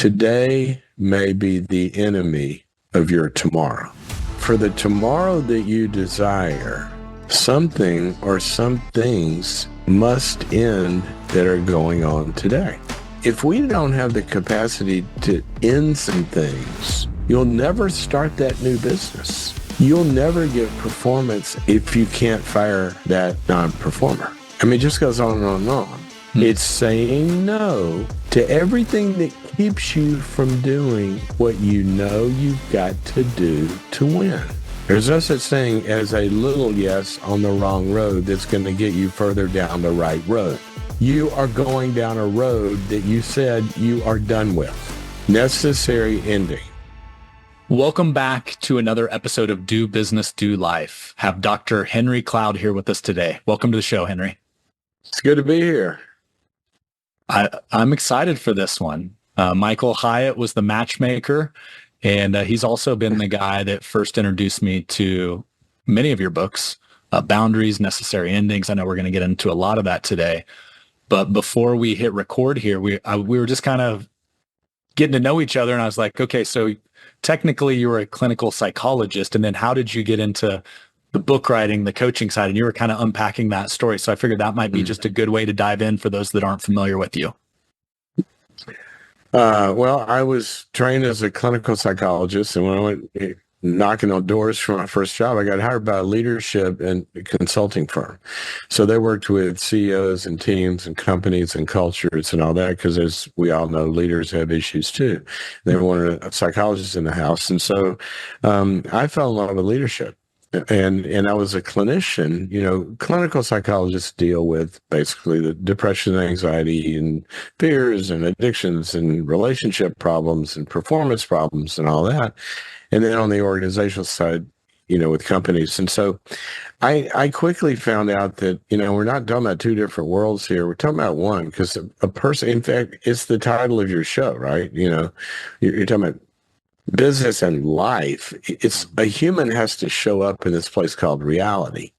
Today may be the enemy of your tomorrow. For the tomorrow that you desire, something or some things must end that are going on today. If we don't have the capacity to end some things, you'll never start that new business. You'll never get performance if you can't fire that non-performer. I mean, it just goes on and on and on. It's saying no to everything that keeps you from doing what you know you've got to do to win. There's no such thing as a little yes on the wrong road that's going to get you further down the right road. You are going down a road that you said you are done with. Necessary ending. Welcome back to another episode of Do Business, Do Life. Have Dr. Henry Cloud here with us today. Welcome to the show, Henry. It's good to be here. I'm excited for this one. Michael Hyatt was the matchmaker, and he's also been the guy that first introduced me to many of your books, Boundaries, Necessary Endings. I know we're going to get into a lot of that today. But before we hit record here, we were just kind of getting to know each other, and I was like, okay, so technically you were a clinical psychologist, and then how did you get into the book writing, the coaching side? And you were kind of unpacking that story. So I figured that might be just a good way to dive in for those that aren't familiar with you. Well, I was trained as a clinical psychologist, and when I went knocking on doors for my first job, I got hired by a leadership and consulting firm. So they worked with CEOs and teams and companies and cultures and all that, because as we all know, leaders have issues too. They wanted a psychologist in the house. And so I fell in love with leadership. And I was a clinician. You know, clinical psychologists deal with basically the depression, anxiety, and fears and addictions and relationship problems and performance problems and all that. And then on the organizational side, you know, with companies. And so I quickly found out that, you know, we're not talking about two different worlds here. We're talking about one, because a person, in fact, it's the title of your show, right? You know, you're talking about business and life. It's a human has to show up in this place called reality,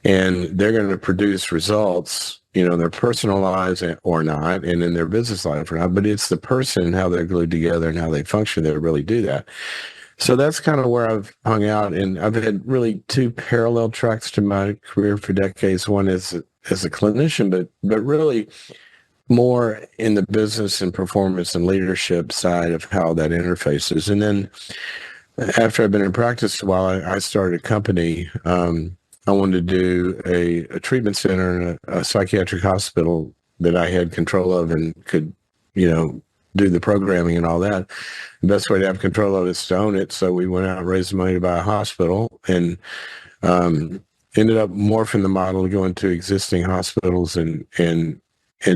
and they're going to produce results, you know, in their personal lives or not, and in their business life or not. But it's the person and how they're glued together and how they function that really do that. So that's kind of where I've hung out, and I've had really two parallel tracks to my career for decades. One is as a clinician, but really more in the business and performance and leadership side of how that interfaces. And then after I've been in practice a while, I started a company. I wanted to do a treatment center and a psychiatric hospital that I had control of and could, you know, do the programming and all that. The best way to have control of it is to own it. So we went out and raised money to buy a hospital, and ended up morphing the model to go into existing hospitals and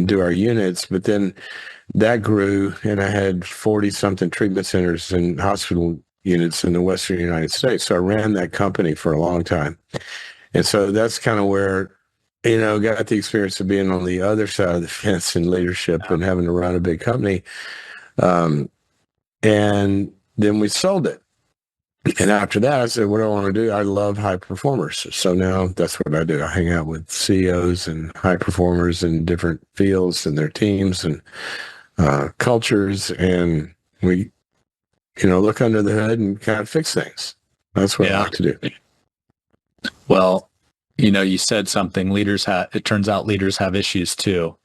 do our units. But then that grew, and I had 40 something treatment centers and hospital units in the Western United States. So I ran that company for a long time. And so that's kind of where, you know, got the experience of being on the other side of the fence in leadership and having to run a big company. And then we sold it. And after that, I said, what do I want to do? I love high performers. So now that's what I do. I hang out with CEOs and high performers in different fields and their teams and cultures. And we, you know, look under the hood and kind of fix things. That's what I like to do. Well, you know, you said something, it turns out leaders have issues too.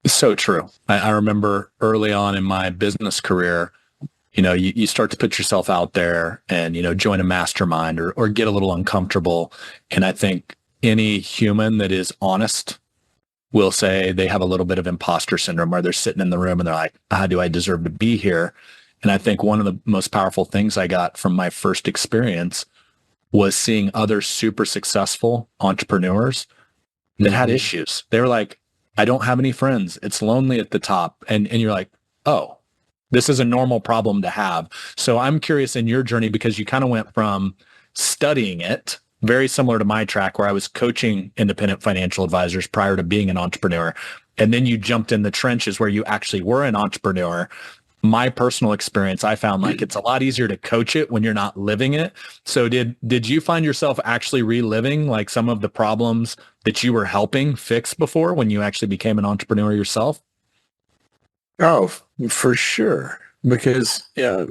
So true. I remember early on in my business career, you know, you start to put yourself out there and, you know, join a mastermind or get a little uncomfortable. And I think any human that is honest will say they have a little bit of imposter syndrome, where they're sitting in the room and they're like, how do I deserve to be here? And I think one of the most powerful things I got from my first experience was seeing other super successful entrepreneurs that had issues. They were like, I don't have any friends. It's lonely at the top. And you're like, oh, this is a normal problem to have. So I'm curious in your journey, because you kind of went from studying it, very similar to my track, where I was coaching independent financial advisors prior to being an entrepreneur. And then you jumped in the trenches where you actually were an entrepreneur. My personal experience, I found like it's a lot easier to coach it when you're not living it. So did you find yourself actually reliving like some of the problems that you were helping fix before when you actually became an entrepreneur yourself? Oh, for sure. Because, yeah,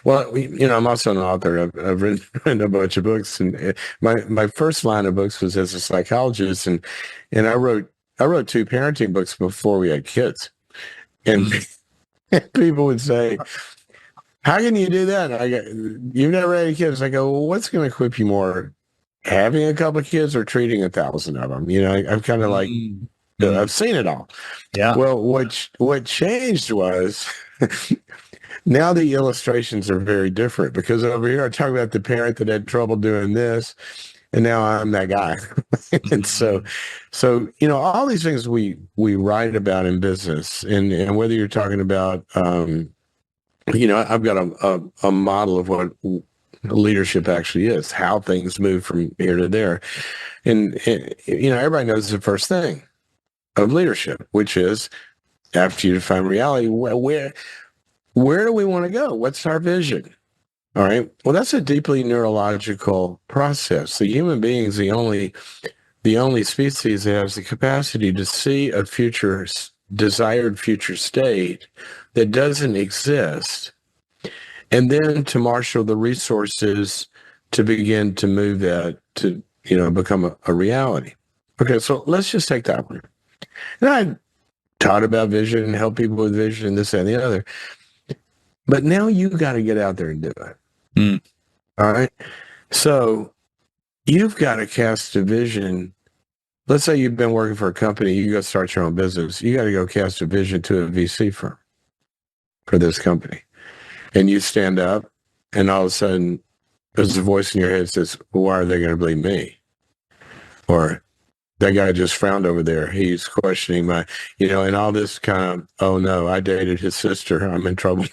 well, I'm also an author. I've written a bunch of books, and my first line of books was as a psychologist, and I wrote two parenting books before we had kids, and people would say, "How can you do that?" And I go, "You've never had any kids." I go, "Well, what's going to equip you more, having a couple of kids or treating 1,000 of them?" I'm kind of like, Mm. I've seen it all. Yeah. Well, what changed was now the illustrations are very different, because over here I talk about the parent that had trouble doing this, and now I'm that guy. And so all these things we write about in business, and whether you're talking about I've got a model of what leadership actually is, how things move from here to there, and everybody knows the first thing of leadership, which is, after you define reality, where do we want to go? What's our vision? All right. Well, that's a deeply neurological process. The human being is the only species that has the capacity to see a desired future state that doesn't exist, and then to marshal the resources to begin to move that to become a reality. Okay, so let's just take that one. And I taught about vision and help people with vision and this and the other. But now you got to get out there and do it. Mm. All right. So you've got to cast a vision. Let's say you've been working for a company, you go start your own business. You got to go cast a vision to a VC firm for this company. And you stand up, and all of a sudden there's a voice in your head that says, well, why are they going to believe me? Or that guy just frowned over there. He's questioning my, and all this kind of, oh no, I dated his sister. I'm in trouble.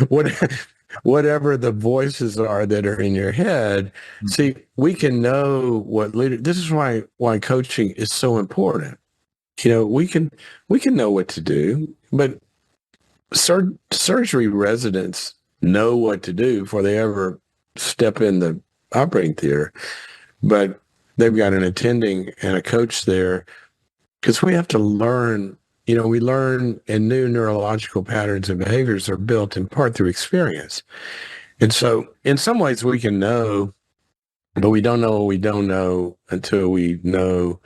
what, Whatever the voices are that are in your head. See, we can know this is why coaching is so important. We can know what to do, but surgery residents know what to do before they ever step in the operating theater. But they've got an attending and a coach there, because we have to learn. We learn, and new neurological patterns and behaviors are built in part through experience. And so in some ways we can know, but we don't know what we don't know until we know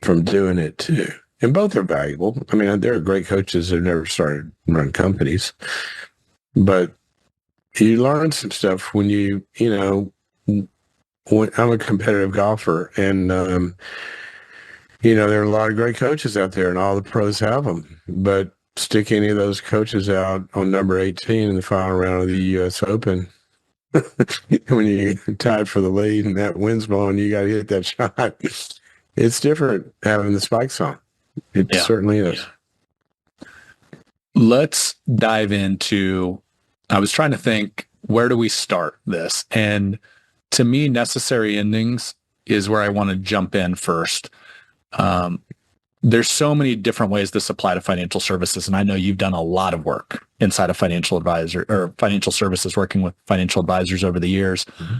from doing it too. And both are valuable. I mean, there are great coaches that have never started run companies, but you learn some stuff when when I'm a competitive golfer, and there are a lot of great coaches out there, and all the pros have them. But stick any of those coaches out on number 18 in the final round of the U.S. Open, when you tied for the lead and that wind's blowing, you got to hit that shot. It's different having the spikes on. It certainly is. Yeah. Let's dive into, I was trying to think, where do we start this? And to me, necessary endings is where I want to jump in first. There's so many different ways this apply to financial services. And I know you've done a lot of work inside of financial advisor or financial services, working with financial advisors over the years. Mm-hmm.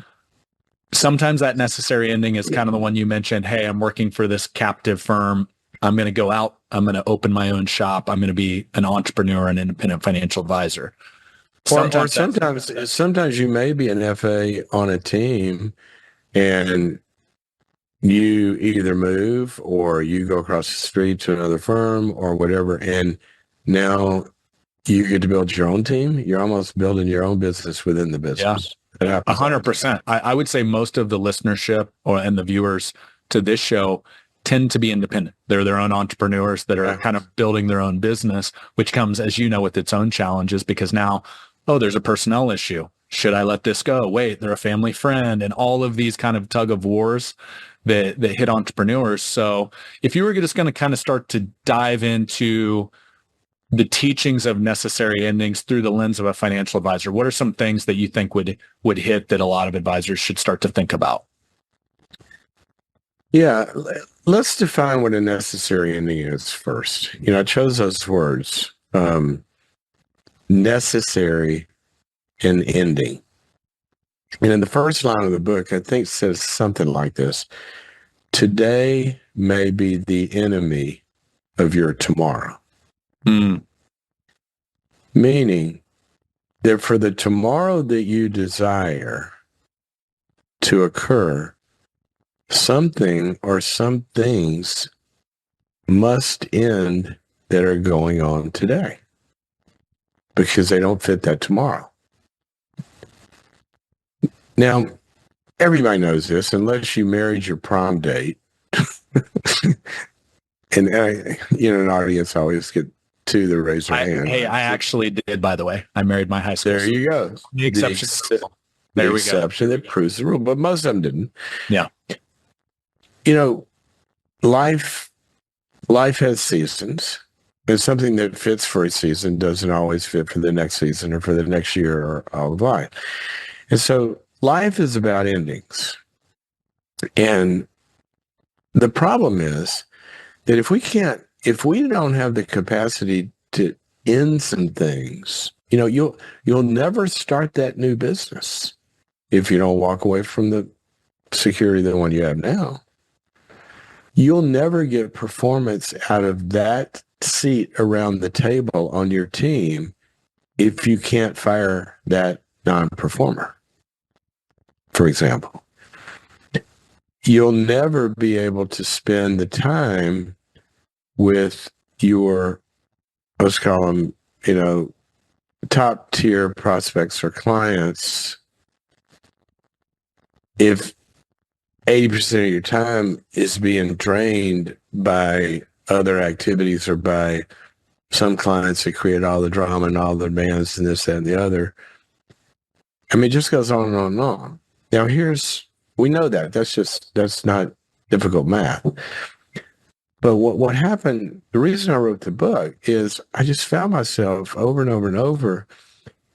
Sometimes that necessary ending is kind of the one you mentioned. Hey, I'm working for this captive firm. I'm going to go out. I'm going to open my own shop. I'm going to be an entrepreneur and independent financial advisor. Sometimes you may be an FA on a team, and you either move or you go across the street to another firm or whatever, and now you get to build your own team. You're almost building your own business within the business. Yeah, 100%. I would say most of the listenership and the viewers to this show tend to be independent. They're their own entrepreneurs that are kind of building their own business, which comes, as you know, with its own challenges, because now, there's a personnel issue. Should I let this go? Wait, they're a family friend, and all of these kind of tug of wars that hit entrepreneurs. So if you were just going to kind of start to dive into the teachings of necessary endings through the lens of a financial advisor, what are some things that you think would hit that a lot of advisors should start to think about? Yeah, let's define what a necessary ending is first. I chose those words, necessary and ending. And in the first line of the book, I think says something like this: today may be the enemy of your tomorrow. Mm. Meaning that for the tomorrow that you desire to occur, something or some things must end that are going on today because they don't fit that tomorrow. Now, everybody knows this, unless you married your prom date. And an audience always get two that raise their hand. Hey, I actually did, by the way. I married my high school. There you go. The exception. The exception that proves the rule, but most of them didn't. Yeah. Life has seasons, and something that fits for a season doesn't always fit for the next season or for the next year or all of life. And so life is about endings. And the problem is that if we don't have the capacity to end some things, you'll never start that new business if you don't walk away from the security of the one you have now. You'll never get performance out of that seat around the table on your team if you can't fire that non-performer, for example. You'll never be able to spend the time with your, let's call them, top tier prospects or clients if 80% of your time is being drained by other activities or by some clients that create all the drama and all the demands and this, that, and the other. I mean, it just goes on and on and on. Now, we know that. That's not difficult math. But what happened, the reason I wrote the book is I just found myself over and over and over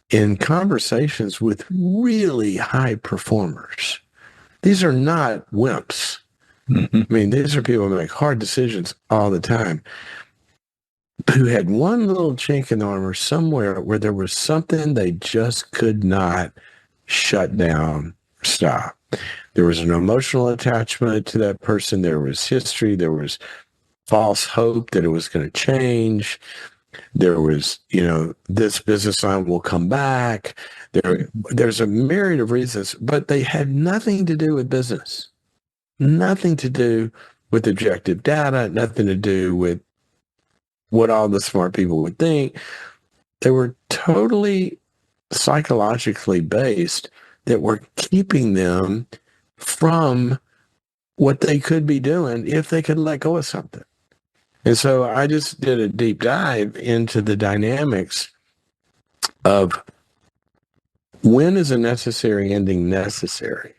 in conversations with really high performers. These are not wimps. Mm-hmm. I mean, these are people who make hard decisions all the time, who had one little chink in the armor somewhere where there was something they just could not shut down or stop. There was an emotional attachment to that person. There was history. There was false hope that it was going to change. There was, this business line will come back. There's a myriad of reasons, but they had nothing to do with business, nothing to do with objective data, nothing to do with what all the smart people would think. They were totally psychologically based that were keeping them from what they could be doing if they could let go of something. And so I just did a deep dive into the dynamics of when is a necessary ending necessary?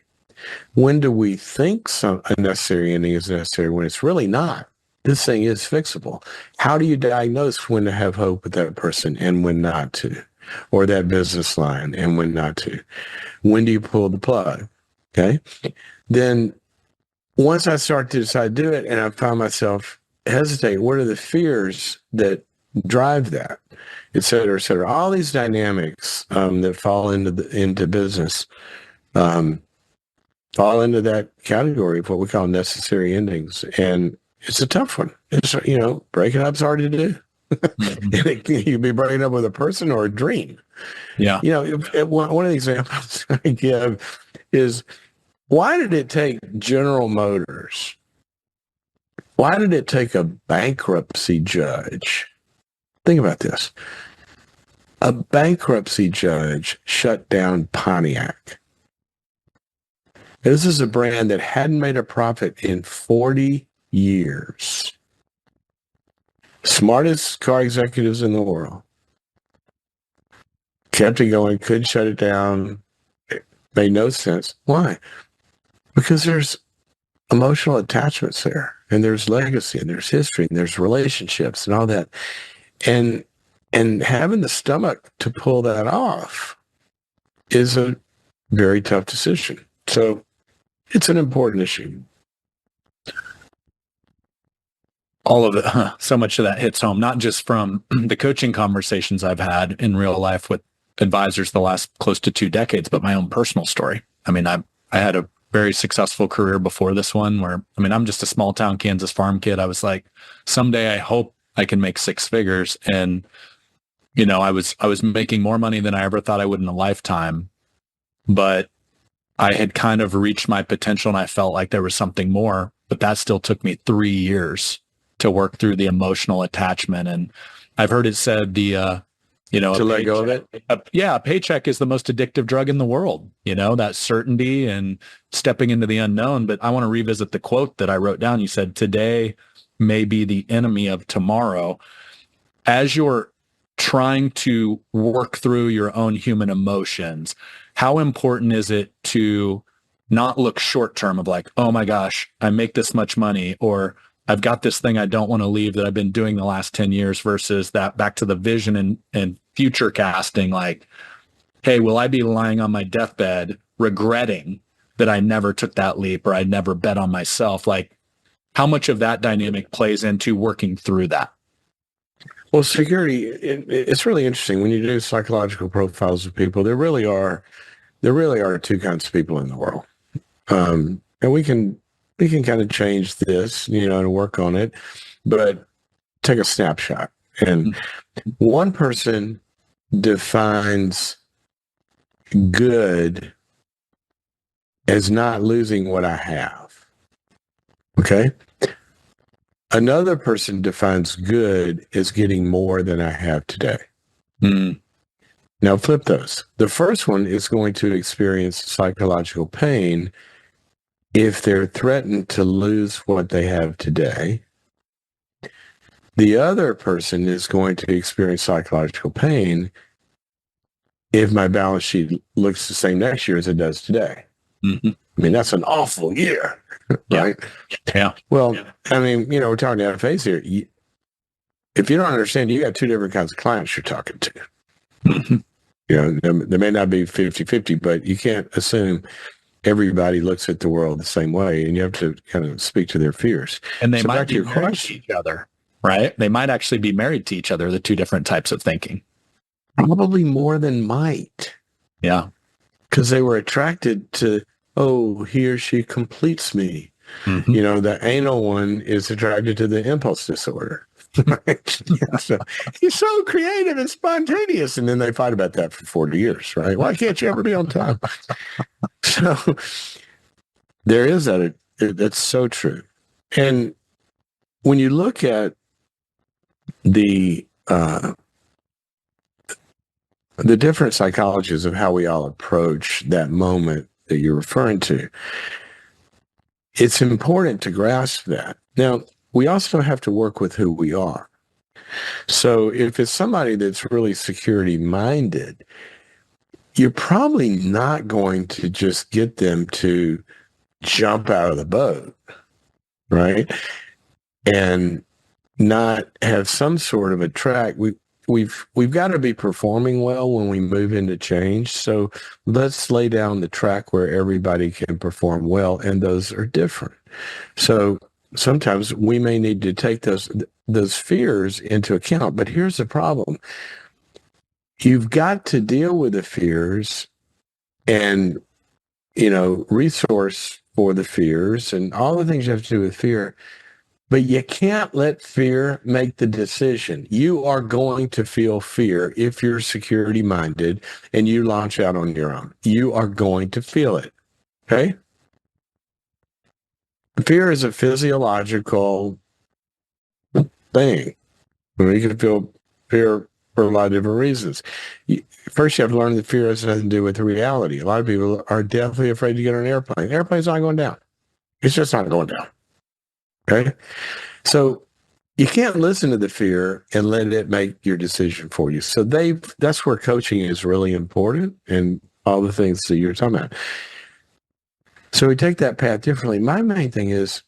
When do we think a necessary ending is necessary when it's really not? This thing is fixable. How do you diagnose when to have hope with that person and when not to? Or that business line and when not to? When do you pull the plug? Okay. Then once I start to decide to do it and I find myself hesitate, what are the fears that drive that, et cetera, et cetera. All these dynamics that fall into business fall into that category of what we call necessary endings. And it's a tough one. It's, breaking up's hard to do. Mm-hmm. And you can be breaking up with a person or a dream. Yeah. One of the examples I give is, why did it take General Motors? Why did it take a bankruptcy judge? Think about this. A bankruptcy judge shut down Pontiac. This is a brand that hadn't made a profit in 40 years. Smartest car executives in the world. Kept it going, couldn't shut it down. It made no sense. Why? Because there's emotional attachments there, and there's legacy, and there's history, and there's relationships, and all that. And having the stomach to pull that off is a very tough decision. So it's an important issue. All of it, so much of that hits home, not just from the coaching conversations I've had in real life with advisors the last close to 2 decades, but my own personal story. I mean, I had a very successful career before this one where, I'm just a small town Kansas farm kid. I was like, someday I hope I can make 6 figures. And I was making more money than I ever thought I would in a lifetime, but I had kind of reached my potential and I felt like there was something more, but that still took me 3 years to work through the emotional attachment. And I've heard it said to let go of it. A paycheck is the most addictive drug in the world, that certainty and stepping into the unknown. But I want to revisit the quote that I wrote down. You said, today may be the enemy of tomorrow. As you're trying to work through your own human emotions, how important is it to not look short term of like, oh my gosh, I make this much money, or I've got this thing I don't want to leave that I've been doing the last 10 years, versus that back to the vision and future casting, like, hey, will I be lying on my deathbed regretting that I never took that leap or I never bet on myself? Like, how much of that dynamic plays into working through that? Well, security, it's really interesting when you do psychological profiles of people. There really are two kinds of people in the world, and we can kind of change this, and work on it. But take a snapshot, and one person defines good as not losing what I have. Okay. Another person defines good as getting more than I have today. Mm. Now flip those. The first one is going to experience psychological pain if they're threatened to lose what they have today. The other person is going to experience psychological pain if my balance sheet looks the same next year as it does today. Mm-hmm. I mean, that's an awful year, right? Yeah. Well, I mean, we're talking to FAs here. If you don't understand, you got two different kinds of clients you're talking to. Mm-hmm. They may not be 50-50, but you can't assume everybody looks at the world the same way, and you have to kind of speak to their fears. And they might be married to each other, right? They might actually be married to each other, the two different types of thinking. Probably more than might. Yeah. Because they were attracted to, oh, he or she completes me. Mm-hmm. The anal one is attracted to the impulse disorder. So he's so creative and spontaneous. And then they fight about that for 40 years, right? Why can't you ever be on time? So there is that. That's so true. And when you look at the different psychologies of how we all approach that moment that you're referring to, it's important to grasp that. Now, we also have to work with who we are. So if it's somebody that's really security minded, you're probably not going to just get them to jump out of the boat, right? And not have some sort of a track. We've got to be performing well when we move into change. So let's lay down the track where everybody can perform well, and those are different. So sometimes we may need to take those fears into account. But here's the problem. You've got to deal with the fears and, resource for the fears and all the things you have to do with fear. But you can't let fear make the decision. You are going to feel fear if you're security minded and you launch out on your own. You are going to feel it. Okay? Fear is a physiological thing. You can feel fear for a lot of different reasons. First, you have to learn that fear has nothing to do with the reality. A lot of people are deathly afraid to get on an airplane. The airplane's not going down. It's just not going down. Okay? So you can't listen to the fear and let it make your decision for you. So that's where coaching is really important and all the things that you're talking about. So we take that path differently. My main thing is,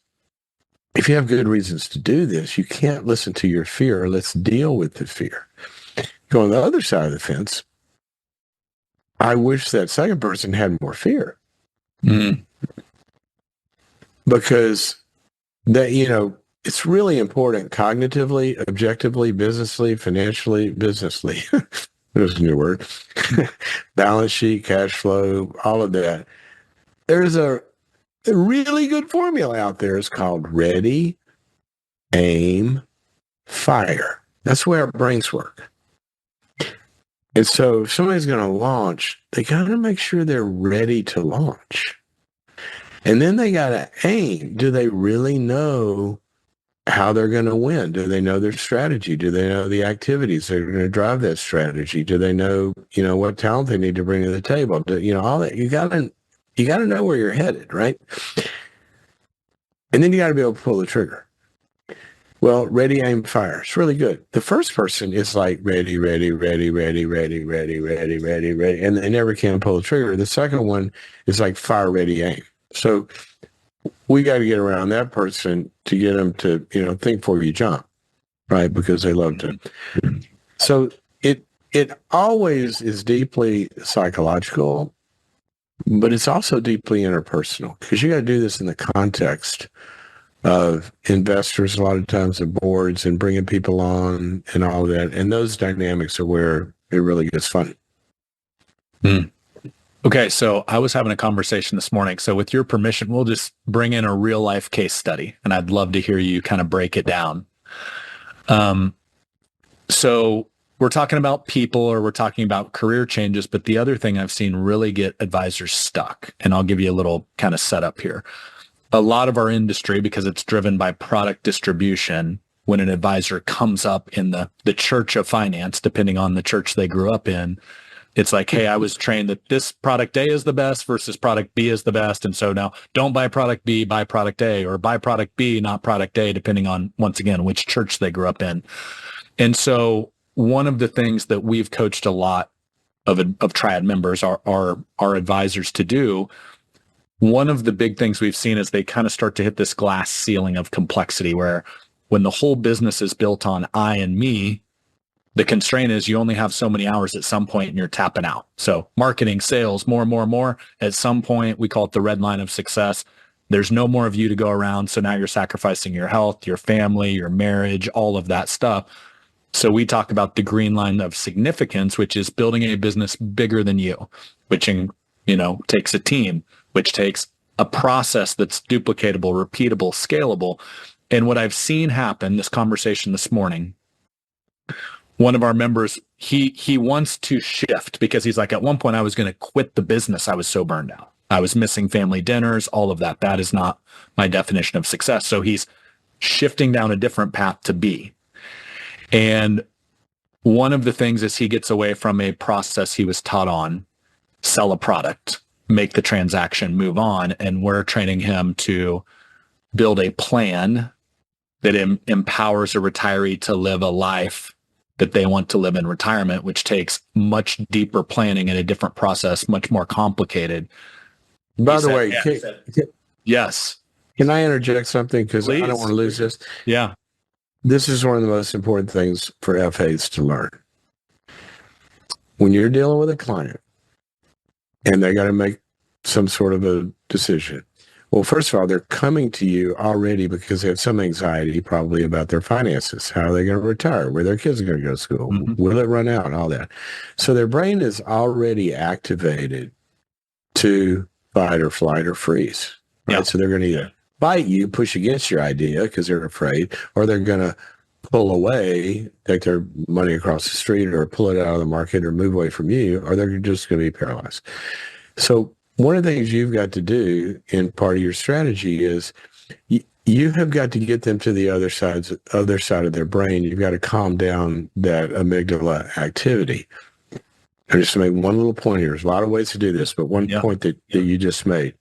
if you have good reasons to do this, you can't listen to your fear. Let's deal with the fear. Go on the other side of the fence. I wish that second person had more fear. Mm. Because that, it's really important cognitively, objectively, businessly, financially, businessly. There's a new word. Balance sheet, cash flow, all of that. There's a really good formula out there. It's called ready, aim, fire. That's where our brains work. And so if somebody's going to launch, they got to make sure they're ready to launch. And then they got to aim. Do they really know how they're going to win? Do they know their strategy? Do they know the activities that are going to drive that strategy? Do they know, what talent they need to bring to the table? All that. You got to know where you're headed, right? And then you got to be able to pull the trigger. Well, ready, aim, fire. It's really good. The first person is like ready, ready, ready, ready, ready, ready, ready, ready, ready, and they never can pull the trigger. The second one is like fire, ready, aim. So we got to get around that person to get them to, think before you jump, right? Because they love to. So it always is deeply psychological, but it's also deeply interpersonal, because you got to do this in the context of investors, a lot of times of boards, and bringing people on and all of that. And those dynamics are where it really gets fun. Okay, so I was having a conversation this morning. So with your permission, we'll just bring in a real life case study, and I'd love to hear you kind of break it down. So we're talking about people, or we're talking about career changes, but the other thing I've seen really get advisors stuck, and I'll give you a little kind of setup here. A lot of our industry, because it's driven by product distribution, when an advisor comes up in the church of finance, depending on the church they grew up in, it's like, hey, I was trained that this product A is the best versus product B is the best. And so now don't buy product B, buy product A, or buy product B, not product A, depending on, once again, which church they grew up in. And so one of the things that we've coached a lot of Triad members, our advisors, to do, one of the big things we've seen is they kind of start to hit this glass ceiling of complexity, where when the whole business is built on I and me, the constraint is you only have so many hours at some point and you're tapping out. So marketing, sales, more and more and more. At some point, we call it the red line of success. There's no more of you to go around. So now you're sacrificing your health, your family, your marriage, all of that stuff. So we talk about the green line of significance, which is building a business bigger than you, which, takes a team, which takes a process that's duplicatable, repeatable, scalable. And what I've seen happen, this conversation this morning, one of our members, he wants to shift, because he's like, at one point I was going to quit the business. I was so burned out. I was missing family dinners, all of that. That is not my definition of success. So he's shifting down a different path to be. And one of the things is he gets away from a process he was taught on, sell a product, make the transaction, move on. And we're training him to build a plan that empowers a retiree to live a life that they want to live in retirement, which takes much deeper planning and a different process, much more complicated. By the way, yes. Can I interject something? Because I don't want to lose this. Yeah. This is one of the most important things for FAs to learn. When you're dealing with a client and they got to make some sort of a decision, well, first of all, they're coming to you already because they have some anxiety probably about their finances. How are they going to retire? Where their kids are going to go to school? Mm-hmm. Will it run out? And all that. So their brain is already activated to fight or flight or freeze. Right? Yeah. So they're going to either bite you, push against your idea because they're afraid, or they're going to pull away, take their money across the street, or pull it out of the market, or move away from you, or they're just going to be paralyzed. So one of the things you've got to do in part of your strategy is you have got to get them to the other side of their brain. You've got to calm down that amygdala activity. And just to make one little point here, there's a lot of ways to do this, but one point that you just made.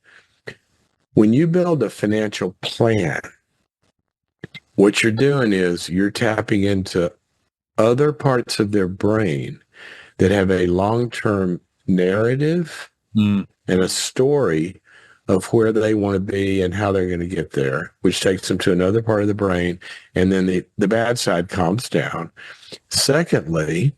When you build a financial plan, what you're doing is you're tapping into other parts of their brain that have a long-term narrative and a story of where they want to be and how they're going to get there, which takes them to another part of the brain. And then the bad side calms down. Secondly,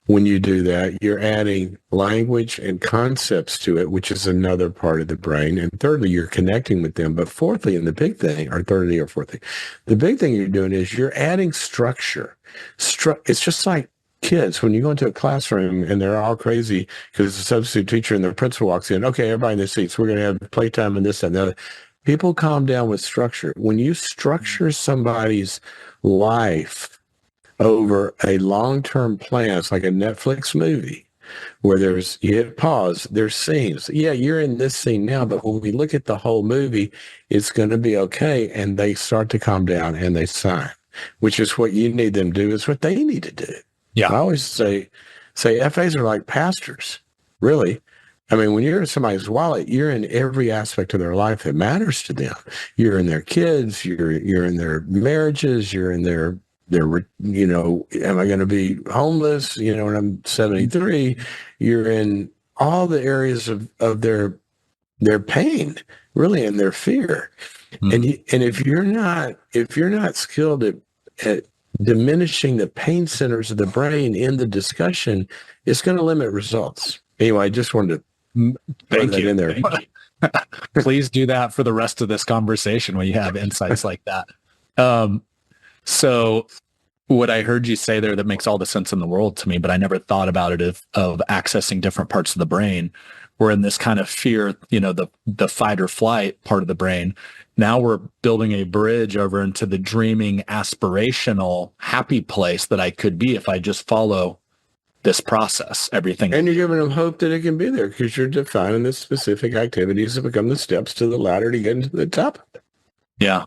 when you do that, you're adding language and concepts to it, which is another part of the brain. And thirdly, you're connecting with them. But fourthly, and the big thing, or thirdly or fourthly, the big thing you're doing is you're adding structure. It's just like kids, when you go into a classroom and they're all crazy because the substitute teacher and the principal walks in, okay, everybody in their seats, we're going to have playtime and this and the other. People calm down with structure. When you structure somebody's life over a long-term plan. It's like a Netflix movie where you hit pause, there's scenes. Yeah, you're in this scene now, but when we look at the whole movie, it's going to be okay. And they start to calm down and they sign, which is what you need them to do, is what they need to do. Yeah. I always say FAs are like pastors, really. I mean, when you're in somebody's wallet, you're in every aspect of their life that matters to them. You're in their kids, you're in their marriages, you're in their, am I going to be homeless? When I'm 73, you're in all the areas of their pain, really, and their fear. Mm-hmm. And if you're not skilled at diminishing the pain centers of the brain in the discussion, it's going to limit results. Anyway, I just wanted to Thank you. in there. Thank you. Please do that for the rest of this conversation when you have insights like that. So what I heard you say there that makes all the sense in the world to me, but I never thought about it of accessing different parts of the brain. We're in this kind of fear, the fight or flight part of the brain. Now we're building a bridge over into the dreaming, aspirational, happy place that I could be if I just follow this process, everything. And you're giving them hope that it can be there because you're defining the specific activities that become the steps to the ladder to get into the top of it. Yeah.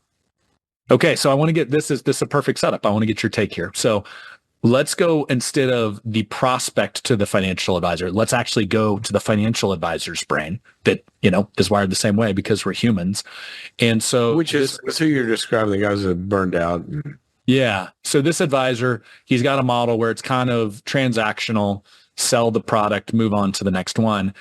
Okay. So I want to get, this is a perfect setup. I want to get your take here. So let's go, instead of the prospect to the financial advisor, let's actually go to the financial advisor's brain that, is wired the same way because we're humans. And so, so you're describing the guys that have burned out. Yeah. So this advisor, he's got a model where it's kind of transactional, sell the product, move on to the next one.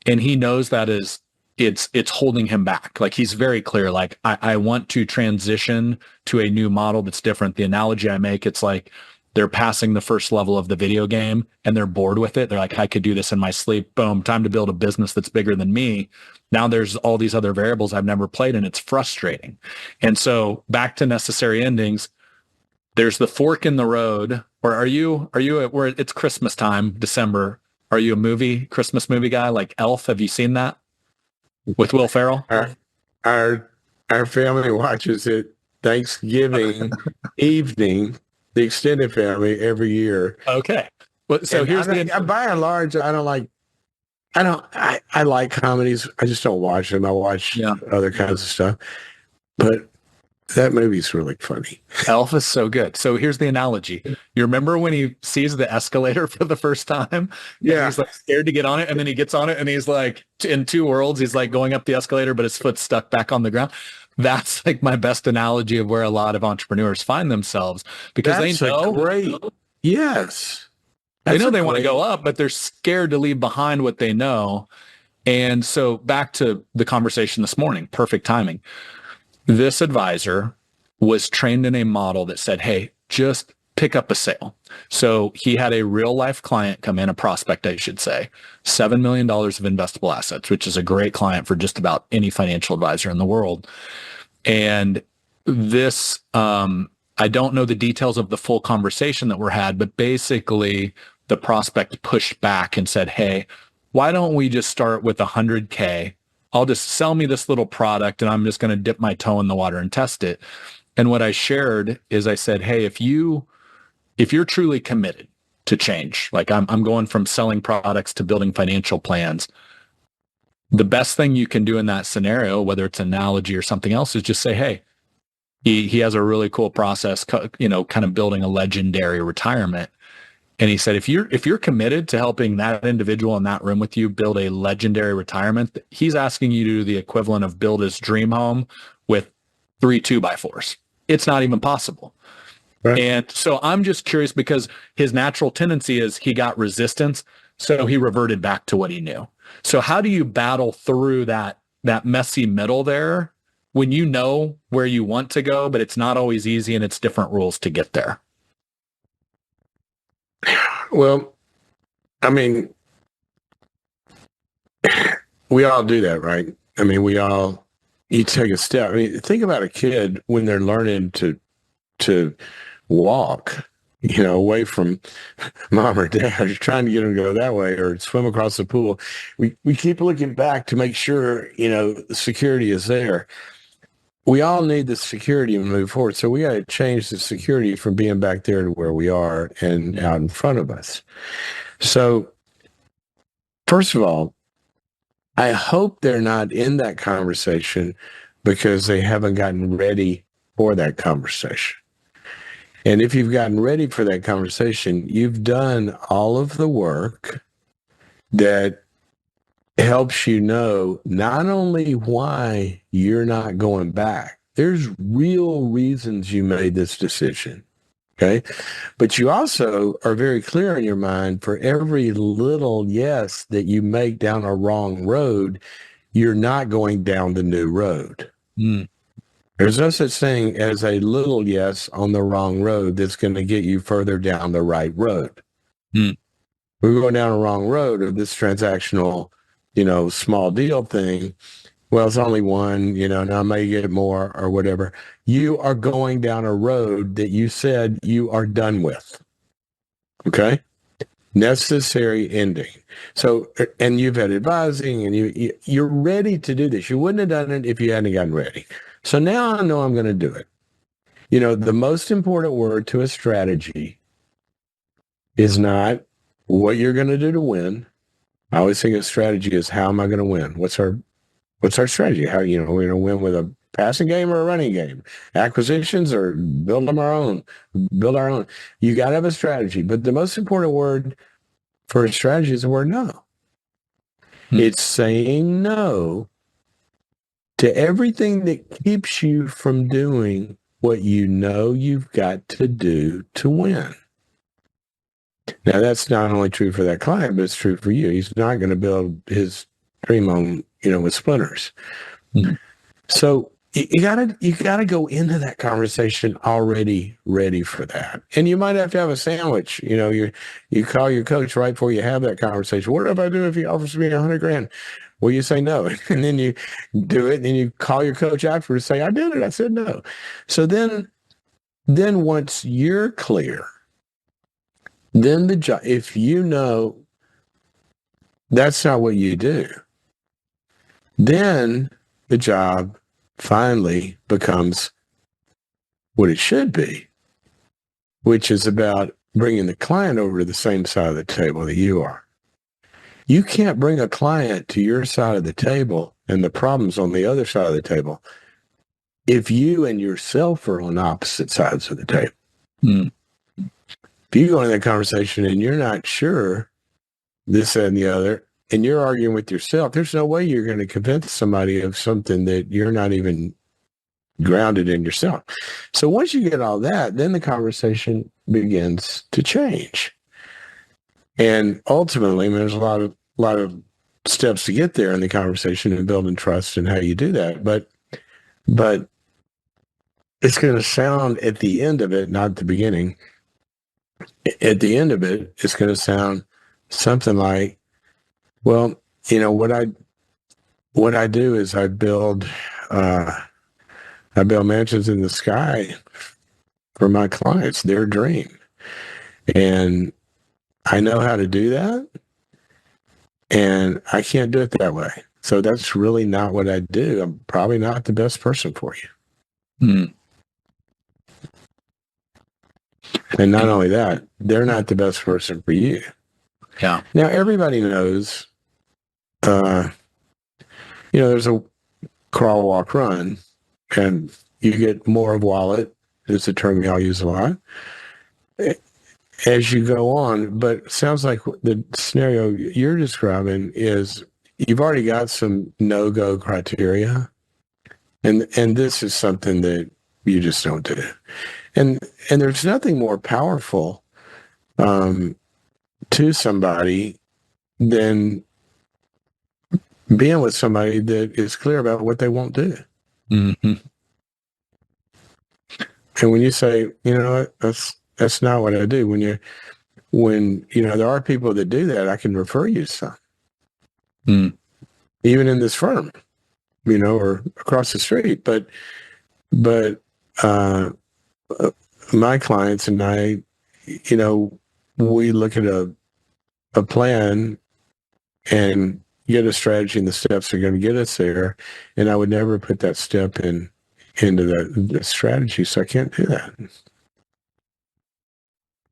And he knows that it's holding him back. Like, he's very clear, like, I want to transition to a new model that's different. The analogy I make, it's like they're passing the first level of the video game and they're bored with it. They're like, I could do this in my sleep. Boom, time to build a business that's bigger than me. Now there's all these other variables I've never played, and it's frustrating. And so back to necessary endings, there's the fork in the road. Or are you where it's Christmas time, December? Are you a Christmas movie guy like Elf? Have you seen that with Will Ferrell? Our family watches it Thanksgiving evening, the extended family, every year. Okay. Well, so here's by and large, I like comedies. I just don't watch them. I watch other kinds of stuff. But that movie's really funny. Elf is so good. So here's the analogy. You remember when he sees the escalator for the first time? Yeah. He's like scared to get on it, and then he gets on it, and he's like, in two worlds, he's like going up the escalator, but his foot's stuck back on the ground. That's like my best analogy of where a lot of entrepreneurs find themselves, because they know. Yes. They know they want to go up, but they're scared to leave behind what they know. And so back to the conversation this morning, perfect timing. This advisor was trained in a model that said, hey, just pick up a sale. So he had a real life client come in, a prospect, I should say, $7 million of investable assets, which is a great client for just about any financial advisor in the world. And this, I don't know the details of the full conversation that were had, but basically the prospect pushed back and said, hey, why don't we just start with 100K? I'll just sell me this little product, and I'm just going to dip my toe in the water and test it. And what I shared is I said, hey, if you're truly committed to change, like I'm going from selling products to building financial plans, the best thing you can do in that scenario, whether it's an analogy or something else, is just say, hey, he has a really cool process, kind of building a legendary retirement. And he said, if you're committed to helping that individual in that room with you build a legendary retirement, he's asking you to do the equivalent of build his dream home with 3 2x4s. It's not even possible. Right. And so I'm just curious, because his natural tendency is he got resistance, so he reverted back to what he knew. So how do you battle through that messy middle there when you know where you want to go, but it's not always easy and it's different rules to get there? Well, I mean, we all do that, right? I mean, you take a step. I mean, think about a kid when they're learning to walk, away from mom or dad. You're trying to get them to go that way or swim across the pool. We keep looking back to make sure, the security is there. we all need the security to move forward. So we got to change the security from being back there to where we are and out in front of us. So first of all, I hope they're not in that conversation because they haven't gotten ready for that conversation. And if you've gotten ready for that conversation, you've done all of the work that helps you know not only why you're not going back, there's real reasons you made this decision. Okay. But you also are very clear in your mind for every little yes that you make down a wrong road, you're not going down the new road. Mm. There's no such thing as a little yes on the wrong road that's going to get you further down the right road. Mm. We're going down a wrong road of this transactional, small deal thing. Well, it's only one, and I may get more or whatever. You are going down a road that you said you are done with. Okay? Necessary ending. So, and you've had advising and you're ready to do this. You wouldn't have done it if you hadn't gotten ready. So now I know I'm going to do it. The most important word to a strategy is not what you're going to do to win. I always think a strategy is how am I going to win? What's our strategy? How, we're going to win with a passing game or a running game, acquisitions or build our own. You got to have a strategy. But the most important word for a strategy is the word no. It's saying no to everything that keeps you from doing what you know you've got to do to win. Now, that's not only true for that client, but it's true for you. He's not going to build his dream on, with splinters. Mm-hmm. So you gotta go into that conversation already ready for that. And you might have to have a sandwich. You call your coach right before you have that conversation. What if I do if he offers me $100,000? Well, you say no. And then you do it, and then you call your coach after to say, I did it. I said no. So then once you're clear, then the job, if that's not what you do, then the job finally becomes what it should be, which is about bringing the client over to the same side of the table that you are. You can't bring a client to your side of the table and the problems on the other side of the table if you and yourself are on opposite sides of the table. Mm. If you go into that conversation and you're not sure this, that, and the other, and you're arguing with yourself, there's no way you're going to convince somebody of something that you're not even grounded in yourself. So once you get all that, then the conversation begins to change. And ultimately, there's a lot of steps to get there in the conversation and building trust and how you do that. But it's going to sound at the end of it, not the beginning. At the end of it, it's going to sound something like, well, what I do is I build mansions in the sky for my clients, their dream. And I know how to do that. And I can't do it that way. So that's really not what I do. I'm probably not the best person for you. Mm. And not only that, they're not the best person for you. Yeah. Now, everybody knows, there's a crawl, walk, run, and you get more of wallet. It's a term y'all use a lot as you go on. But it sounds like the scenario you're describing is you've already got some no-go criteria, and this is something that you just don't do. And there's nothing more powerful to somebody than being with somebody that is clear about what they won't do. Mm-hmm. And when you say, that's not what I do. When there are people that do that, I can refer you to some. Mm. Even in this firm, or across the street. But my clients and I, we look at a plan and get a strategy and the steps are going to get us there. And I would never put that step in into the strategy. So I can't do that.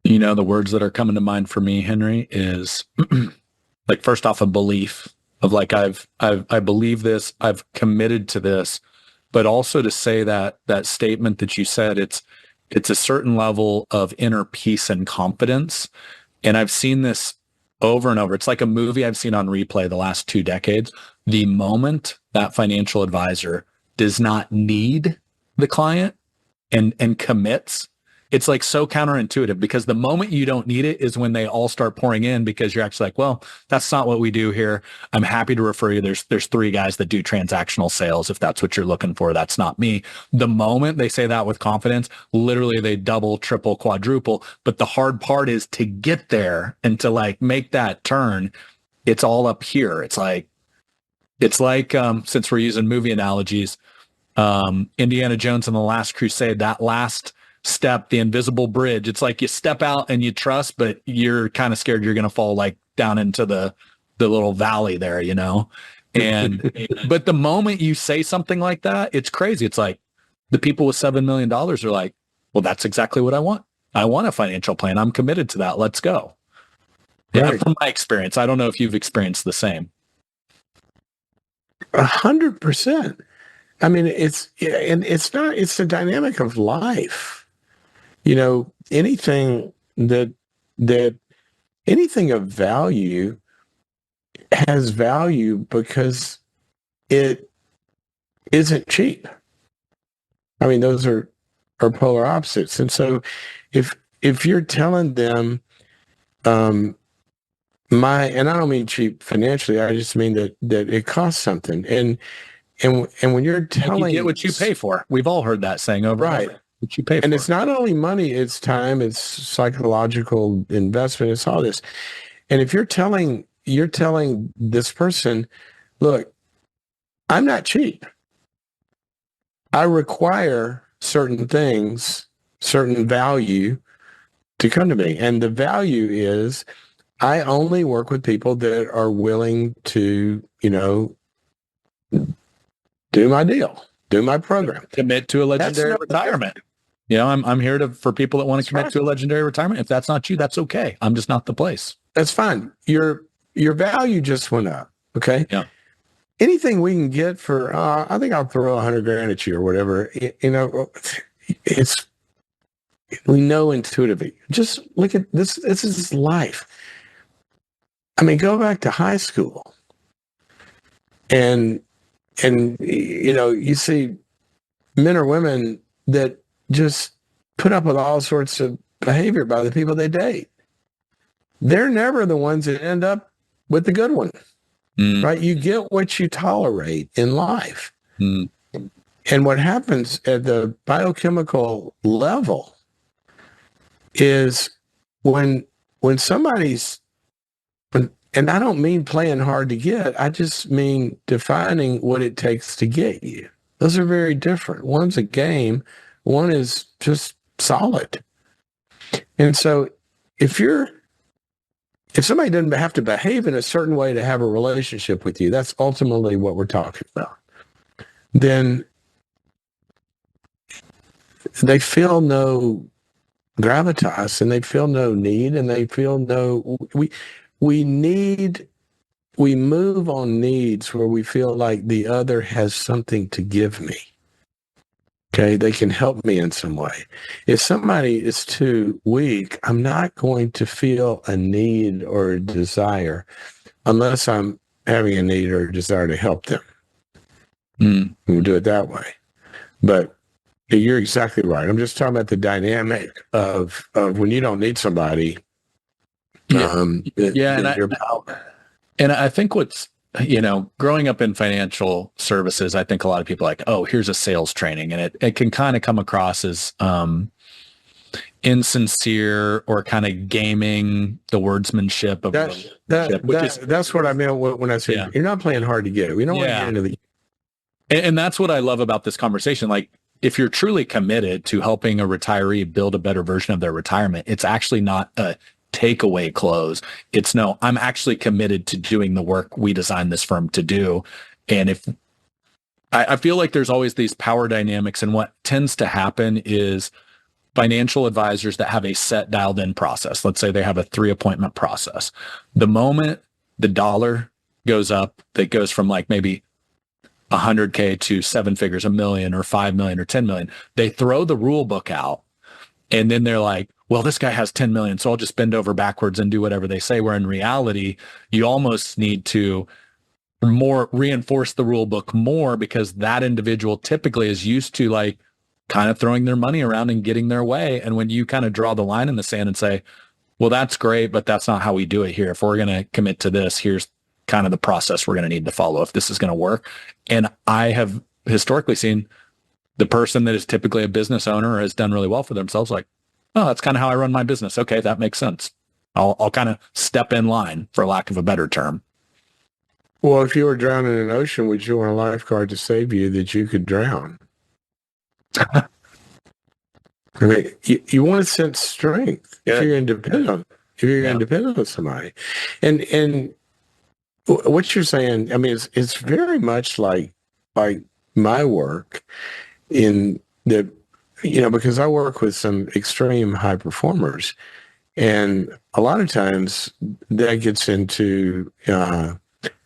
You know, the words that are coming to mind for me, Henry, is like, first off, a belief of like, I believe this, I've committed to this, but also to say that statement that you said, it's a certain level of inner peace and confidence. And I've seen this over and over. It's like a movie I've seen on replay the last 2 decades. The moment that financial advisor does not need the client and commits, it's like so counterintuitive, because the moment you don't need it is when they all start pouring in, because you're actually like, well, that's not what we do here. I'm happy to refer you. There's 3 guys that do transactional sales. If that's what you're looking for, that's not me. The moment they say that with confidence, literally they double, triple, quadruple. But the hard part is to get there and to like make that turn. It's all up here. It's like, since we're using movie analogies, Indiana Jones and the Last Crusade, that last step, the invisible bridge, it's like you step out and you trust, but you're kind of scared you're going to fall like down into the little valley there, you know? And, but the moment you say something like that, it's crazy. It's like the people with $7 million are like, well, that's exactly what I want. I want a financial plan. I'm committed to that. Let's go. Right. Yeah, from my experience, I don't know if you've experienced the same. 100%. I mean, it's the dynamic of life. You know, anything anything of value has value because it isn't cheap. I mean, those are polar opposites. And so if you're telling them, and I don't mean cheap financially, I just mean that it costs something. And when you're telling, you get what you pay for. We've all heard that saying over right. and over. What you pay for. And it's not only money, it's time, it's psychological investment, it's all this. And if you're telling this person, look, I'm not cheap. I require certain things, certain value to come to me. And the value is I only work with people that are willing to, you know, do my deal, do my program. Commit to a legendary retirement. You know, I'm here for people that want to commit to a legendary retirement. If that's not you, that's okay. I'm just not the place. That's fine. Your value just went up. Okay. Yeah. Anything we can get for, I think I'll throw $100,000 at you or whatever. You know, we know intuitively. Just look at this. This is life. I mean, go back to high school, and you know, you see men or women that just put up with all sorts of behavior by the people they date. They're never the ones that end up with the good one, right? You get what you tolerate in life. And what happens at the biochemical level is when somebody's, and I don't mean playing hard to get, I just mean defining what it takes to get you. Those are very different. One's a game, one is just solid. And so if somebody doesn't have to behave in a certain way to have a relationship with you, that's ultimately what we're talking about. Then they feel no gravitas, and they feel no need, and they feel no, we move on needs where we feel like the other has something to give me. Okay, they can help me in some way. If somebody is too weak, I'm not going to feel a need or a desire unless I'm having a need or a desire to help them. We'll do it that way. But you're exactly right. I'm just talking about the dynamic of when you don't need somebody. And I think what's, you know, growing up in financial services, I think a lot of people are like, oh, here's a sales training. And it can kind of come across as insincere or kind of gaming the wordsmanship of that's what I meant when I said, you're not playing hard to get. We don't want to get into the... And that's what I love about this conversation. Like, if you're truly committed to helping a retiree build a better version of their retirement, it's actually not a takeaway close. It's no, I'm actually committed to doing the work we designed this firm to do. And I feel like there's always these power dynamics, and what tends to happen is financial advisors that have a set dialed in process. Let's say they have a 3 appointment process. The moment the dollar goes up, that goes from like maybe 100K to seven figures, 1 million or 5 million or 10 million, they throw the rule book out. And then they're like, well, this guy has 10 million, so I'll just bend over backwards and do whatever they say. Where in reality, you almost need to more reinforce the rule book more, because that individual typically is used to like kind of throwing their money around and getting their way. And when you kind of draw the line in the sand and say, well, that's great, but that's not how we do it here. If we're going to commit to this, here's kind of the process we're going to need to follow if this is going to work. And I have historically seen the person that is typically a business owner or has done really well for themselves, like, oh, that's kind of how I run my business. Okay, that makes sense. I'll kind of step in line, for lack of a better term. Well, if you were drowning in an ocean, would you want a lifeguard to save you that you could drown? I mean, you want to sense strength if you're independent. If you're going to depend on somebody, and what you're saying, I mean, it's very much like my work in the, because I work with some extreme high performers, and a lot of times that gets into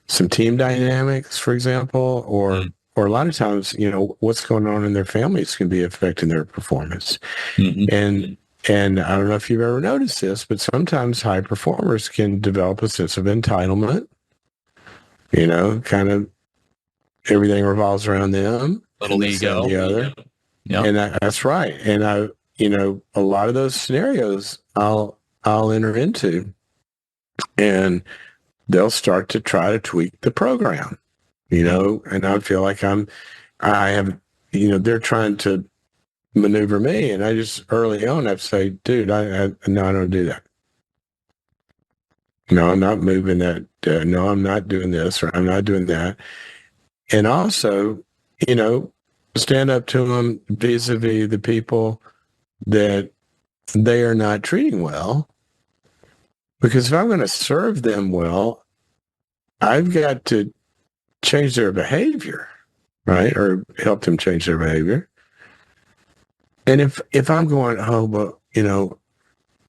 some team dynamics, for example, or a lot of times, what's going on in their families can be affecting their performance. And I don't know if you've ever noticed this, but sometimes high performers can develop a sense of entitlement. Kind of everything revolves around them. Little ego. And the other. Yep. And that's right. And a lot of those scenarios I'll enter into, and they'll start to try to tweak the program, and I feel like I have, they're trying to maneuver me. And I just early on, I'd say, dude, no, I don't do that. No, I'm not moving that. No, I'm not doing this, or I'm not doing that. And also, stand up to them vis-a-vis the people that they are not treating well. Because if I'm going to serve them well, I've got to change their behavior, right? Or help them change their behavior. And if I'm going, oh, well,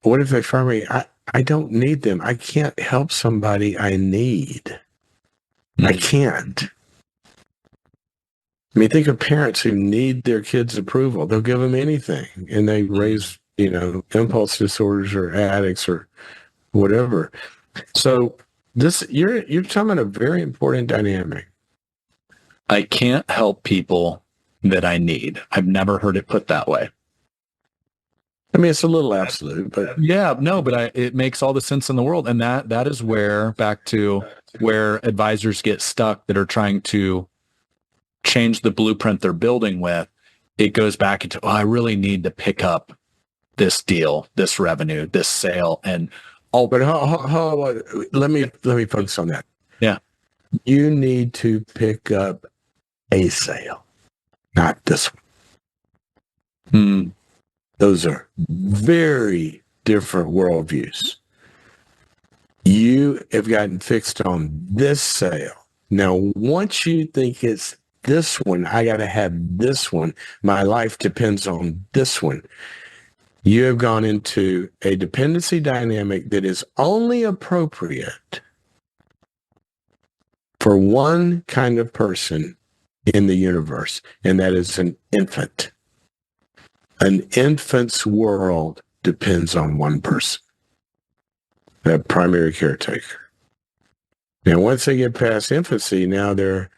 what if they fire me? I don't need them. I can't help somebody I need. I can't. I mean, think of parents who need their kids' approval. They'll give them anything, and they raise, impulse disorders or addicts or whatever. So you're talking about a very important dynamic. I can't help people that I need. I've never heard it put that way. I mean, it's a little absolute, but it makes all the sense in the world. And that is back to where advisors get stuck that are trying to change the blueprint they're building with. It goes back into, I really need to pick up this deal, this revenue, this sale, and all. But let me focus on that. Yeah, you need to pick up a sale, not this one. Those are very different worldviews. You have gotten fixed on this sale. Now, once you think it's this one, I got to have this one. My life depends on this one. You have gone into a dependency dynamic that is only appropriate for one kind of person in the universe, and that is an infant. An infant's world depends on one person, that primary caretaker. Now, once they get past infancy, now they're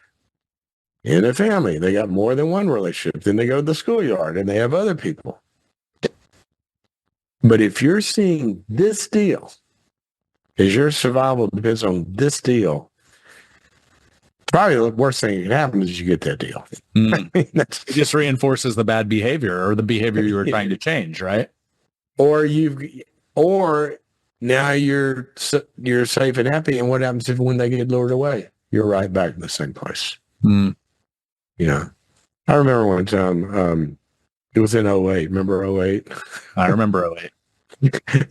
in a family. They got more than one relationship. Then they go to the schoolyard and they have other people. But if you're seeing this deal, as your survival depends on this deal, probably the worst thing that can happen is you get that deal. I mean, it just reinforces the bad behavior or the behavior you were trying to change, right? Or now you're safe and happy. And what happens when they get lured away? You're right back in the same place. I remember one time, it was in 08. Remember 08? I remember 08.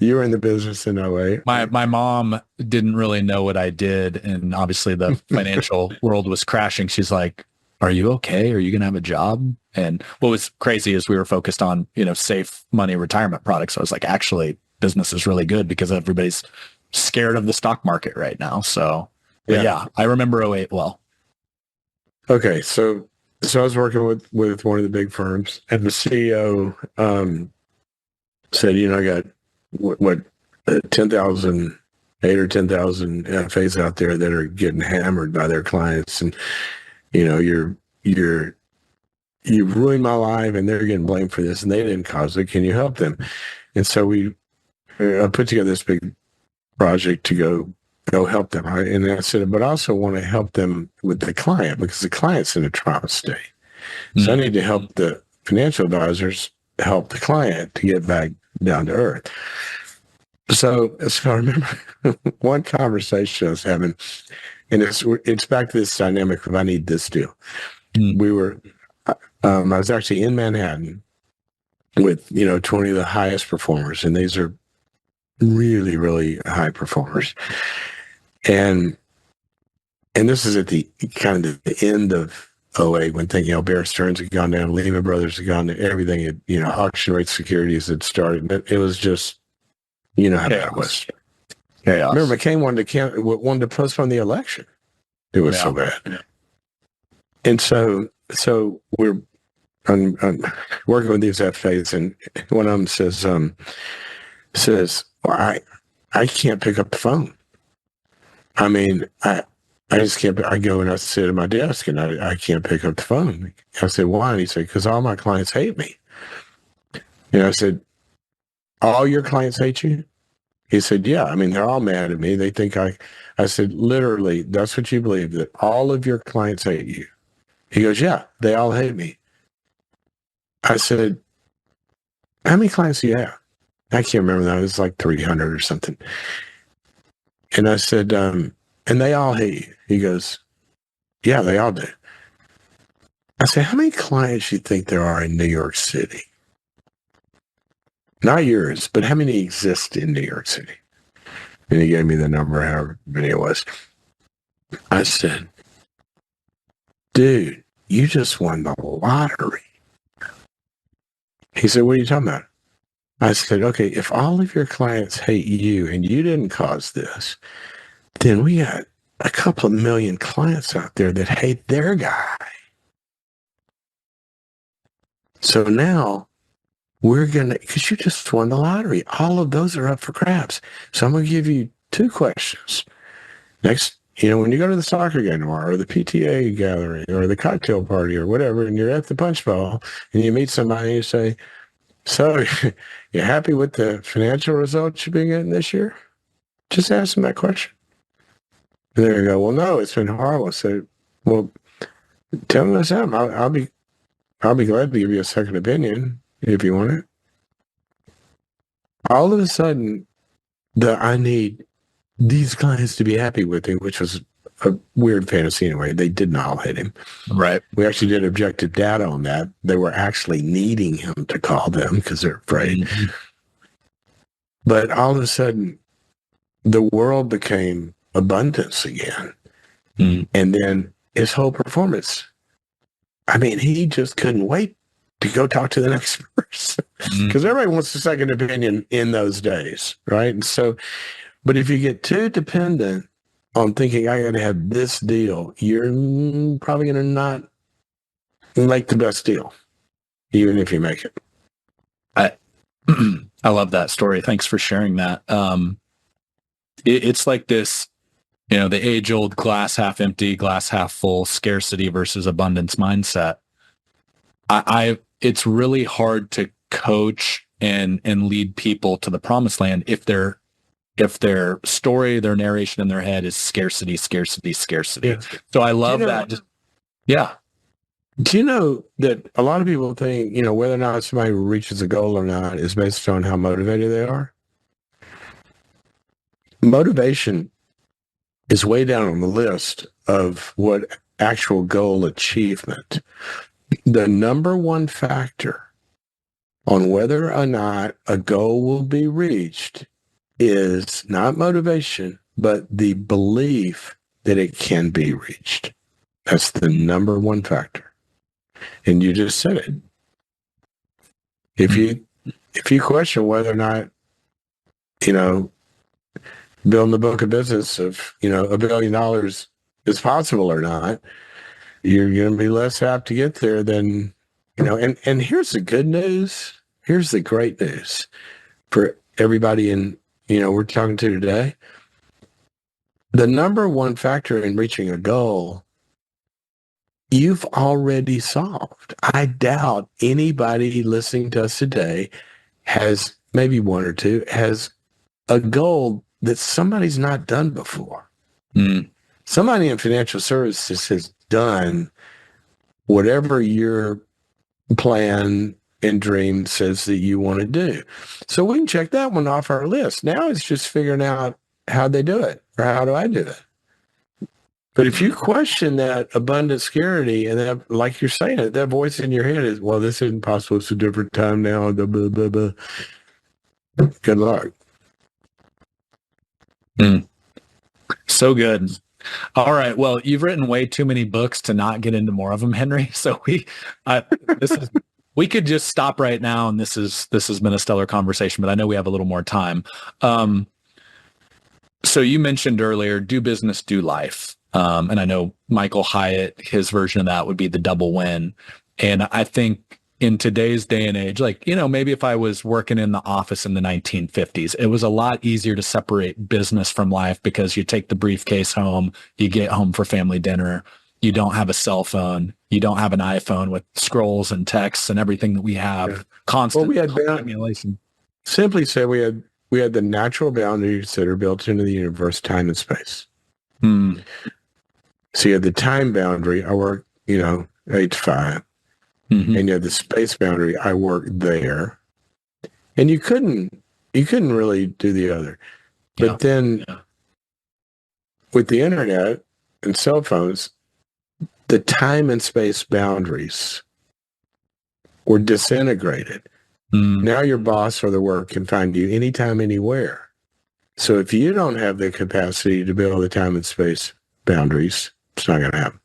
You were in the business in 08. My mom didn't really know what I did. And obviously the financial world was crashing. She's like, are you okay? Are you going to have a job? And what was crazy is we were focused on, safe money retirement products. So I was like, actually, business is really good because everybody's scared of the stock market right now. So, but yeah, I remember '08 well. Okay. So I was working with one of the big firms, and the CEO said, I got what 10,000, 8 or 10,000 FAs out there that are getting hammered by their clients, and you've ruined my life, and they're getting blamed for this, and they didn't cause it. Can you help them? And so I put together this big project to go help them. And I said, but I also want to help them with the client, because the client's in a trauma state. So I need to help the financial advisors help the client to get back down to earth. So I remember one conversation I was having, and it's back to this dynamic of I need this deal. I was actually in Manhattan with 20 of the highest performers, and these are really, really high performers. And this is at the kind of the end of '08 when Bear Stearns had gone down, Lehman Brothers had gone down, everything had, auction rate securities had started. It was just, how bad it was. Chaos. Remember, McCain wanted to postpone the election. It was so bad. Yeah. And so we're working with these FAs, and one of them says, well, I can't pick up the phone. I mean, I just can't. I go and I sit at my desk, and I can't pick up the phone. I said, why? And he said, because all my clients hate me. And I said, all your clients hate you? He said, yeah. I mean, they're all mad at me. They think I said, literally, that's what you believe, that all of your clients hate you? He goes, yeah, they all hate me. I said, how many clients do you have? I can't remember that. It was like 300 or something. And I said, and they all hate you? He goes, yeah, they all do. I said, how many clients do you think there are in New York City? Not yours, but how many exist in New York City? And he gave me the number, however many it was. I said, dude, you just won the lottery. He said, what are you talking about? I said, okay, if all of your clients hate you and you didn't cause this, then we got a couple of million clients out there that hate their guy. So now we're going to, because you just won the lottery, all of those are up for grabs. So I'm going to give you 2 questions. Next, when you go to the soccer game tomorrow, or the PTA gathering, or the cocktail party, or whatever, and you're at the punch bowl, and you meet somebody and you say, so you happy with the financial results you've been getting this year? Just ask them that question. And they go, well, no, it's been horrible. So, well, tell them what's up. I'll be glad to give you a second opinion if you want it. All of a sudden, I need these clients to be happy with it, which was a weird fantasy anyway. They did not all hate him. Right. We actually did objective data on that. They were actually needing him to call them because they're afraid. Mm-hmm. But all of a sudden, the world became abundance again. Mm-hmm. And then his whole performance, I mean, he just couldn't wait to go talk to the next person because everybody wants a second opinion in those days, right? And so, but if you get too dependent on thinking I got to have this deal, you're probably going to not make the best deal, even if you make it. I love that story. Thanks for sharing that. It's like this, the age-old glass half empty, glass half full, scarcity versus abundance mindset. It's really hard to coach and lead people to the promised land if their story, their narration in their head is scarcity, scarcity, scarcity. Yeah. So I love that. Yeah. Do you know that a lot of people think, whether or not somebody reaches a goal or not is based on how motivated they are? Motivation is way down on the list of what actual goal achievement. The number one factor on whether or not a goal will be reached is not motivation, but the belief that it can be reached. That's the number one factor. And you just said it. If you question whether or not, building the book of business of, $1 billion is possible or not, you're going to be less apt to get there than, and here's the good news. Here's the great news for everybody we're talking to today. The number one factor in reaching a goal, you've already solved. I doubt anybody listening to us today has, maybe one or two, has a goal that somebody's not done before. Somebody in financial services has done whatever your plan and dream says that you want to do. So we can check that one off our list. Now it's just figuring out how they do it, or how do I do it? But if you question that abundant security, and that, like you're saying, that voice in your head is, well, this isn't possible. It's a different time now. Blah, blah, blah, blah. Good luck. So good. All right. Well, you've written way too many books to not get into more of them, Henry. So we could just stop right now, and this has been a stellar conversation, but I know we have a little more time. So you mentioned earlier, do business, do life. And I know Michael Hyatt, his version of that would be the double win. And I think in today's day and age, maybe if I was working in the office in the 1950s, it was a lot easier to separate business from life because you take the briefcase home, you get home for family dinner, you don't have a cell phone, you don't have an iPhone with scrolls and texts and everything that we have. Constant stimulation. Simply say we had the natural boundaries that are built into the universe, time and space. So you had the time boundary, I work, 8 to 5. And you had the space boundary, I work there. And you couldn't really do the other. But then with the internet and cell phones, the time and space boundaries were disintegrated. Now your boss or the work can find you anytime, anywhere. So if you don't have the capacity to build the time and space boundaries, it's not going to happen.